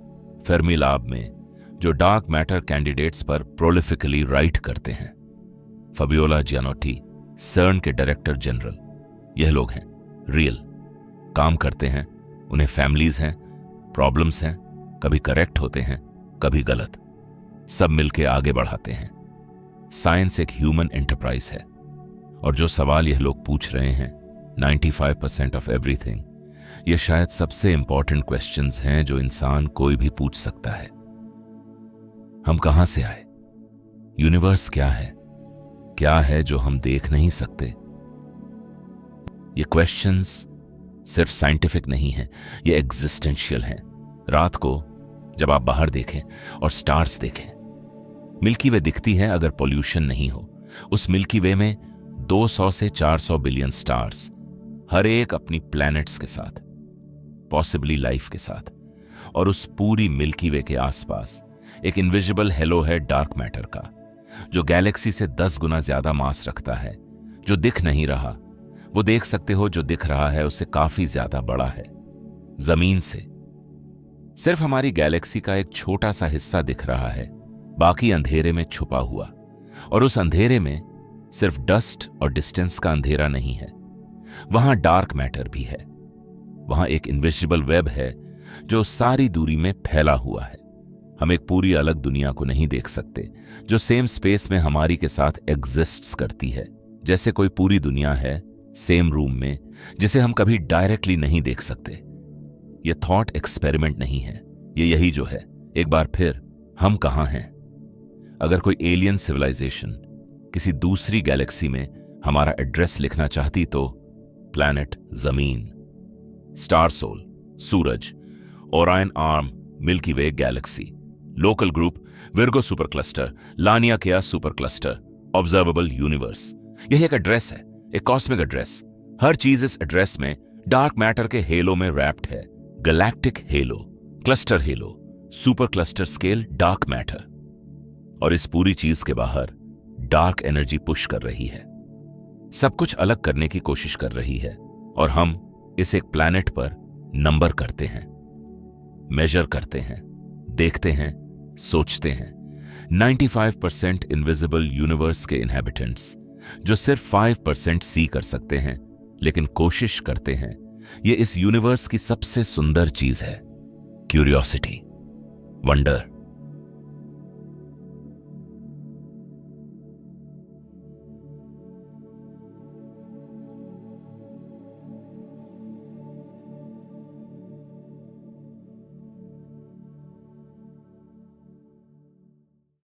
फेर्मी लैब में, जो डार्क मैटर कैंडिडेट्स पर प्रोलिफिकली राइट करते हैं। फबियोला जियानोटी, सर्न के डायरेक्टर जनरल। यह लोग हैं रियल, काम करते हैं, उन्हें फैमिलीज हैं, प्रॉब्लम्स हैं, कभी करेक्ट होते हैं, कभी गलत, सब मिलके आगे बढ़ाते हैं। साइंस एक ह्यूमन एंटरप्राइज है और जो सवाल यह लोग पूछ रहे हैं, 95% ऑफ एवरीथिंग, ये शायद सबसे इंपॉर्टेंट क्वेश्चंस हैं जो इंसान कोई भी पूछ सकता है। हम कहां से आए? यूनिवर्स क्या है जो हम देख नहीं सकते? ये क्वेश्चंस सिर्फ साइंटिफिक नहीं है, ये एग्जिस्टेंशियल हैं। रात को जब आप बाहर देखें और स्टार्स देखें, मिल्की वे दिखती है अगर पोल्यूशन नहीं हो। उस मिल्की वे में 200 से 400 बिलियन स्टार्स, हर एक अपनी प्लैनेट्स के साथ, पॉसिबली लाइफ के साथ। और उस पूरी मिल्की वे के आसपास एक इनविजिबल हेलो है डार्क मैटर का, जो गैलेक्सी से 10 गुना ज्यादा मास रखता है। जो दिख नहीं रहा वो देख सकते हो, जो दिख रहा है उससे काफी ज्यादा बड़ा है, जमीन से। सिर्फ हमारी गैलेक्सी का एक छोटा सा हिस्सा दिख रहा है, बाकी अंधेरे में छुपा हुआ। और उस अंधेरे में सिर्फ डस्ट और डिस्टेंस का अंधेरा नहीं है, वहां डार्क मैटर भी है। वहां एक इनविजिबल वेब है जो सारी दूरी में फैला हुआ है। हम एक पूरी अलग दुनिया को नहीं देख सकते जो सेम स्पेस में हमारी के साथ एग्जिस्ट्स करती है, जैसे कोई पूरी दुनिया है सेम रूम में जिसे हम कभी डायरेक्टली नहीं देख सकते। यह थॉट एक्सपेरिमेंट नहीं है, ये यही जो है। एक बार फिर, हम कहां हैं? अगर कोई एलियन सिविलाइजेशन किसी दूसरी गैलेक्सी में हमारा एड्रेस लिखना चाहती तो प्लैनेट जमीन, स्टार सोल सूरज, Orion arm Milky Way galaxy, local group Virgo supercluster, Laniakea supercluster, observable universe. यह एक एड्रेस है, एक कॉस्मिक एड्रेस। हर चीज इस एड्रेस में डार्क मैटर के हेलो में रैप्ड है। Galactic hello, cluster hello, super cluster scale dark matter. और इस पूरी चीज के बाहर डार्क एनर्जी पुश कर रही है, सब कुछ अलग करने की कोशिश कर रही है। और हम इस एक प्लैनेट पर नंबर करते हैं, मेजर करते हैं, देखते हैं, सोचते हैं। 95% इनविजिबल यूनिवर्स के इनहैबिटेंट्स जो सिर्फ 5% सी कर सकते हैं, लेकिन कोशिश करते हैं। ये इस यूनिवर्स की सबसे सुंदर चीज है, क्यूरियोसिटी, वंडर।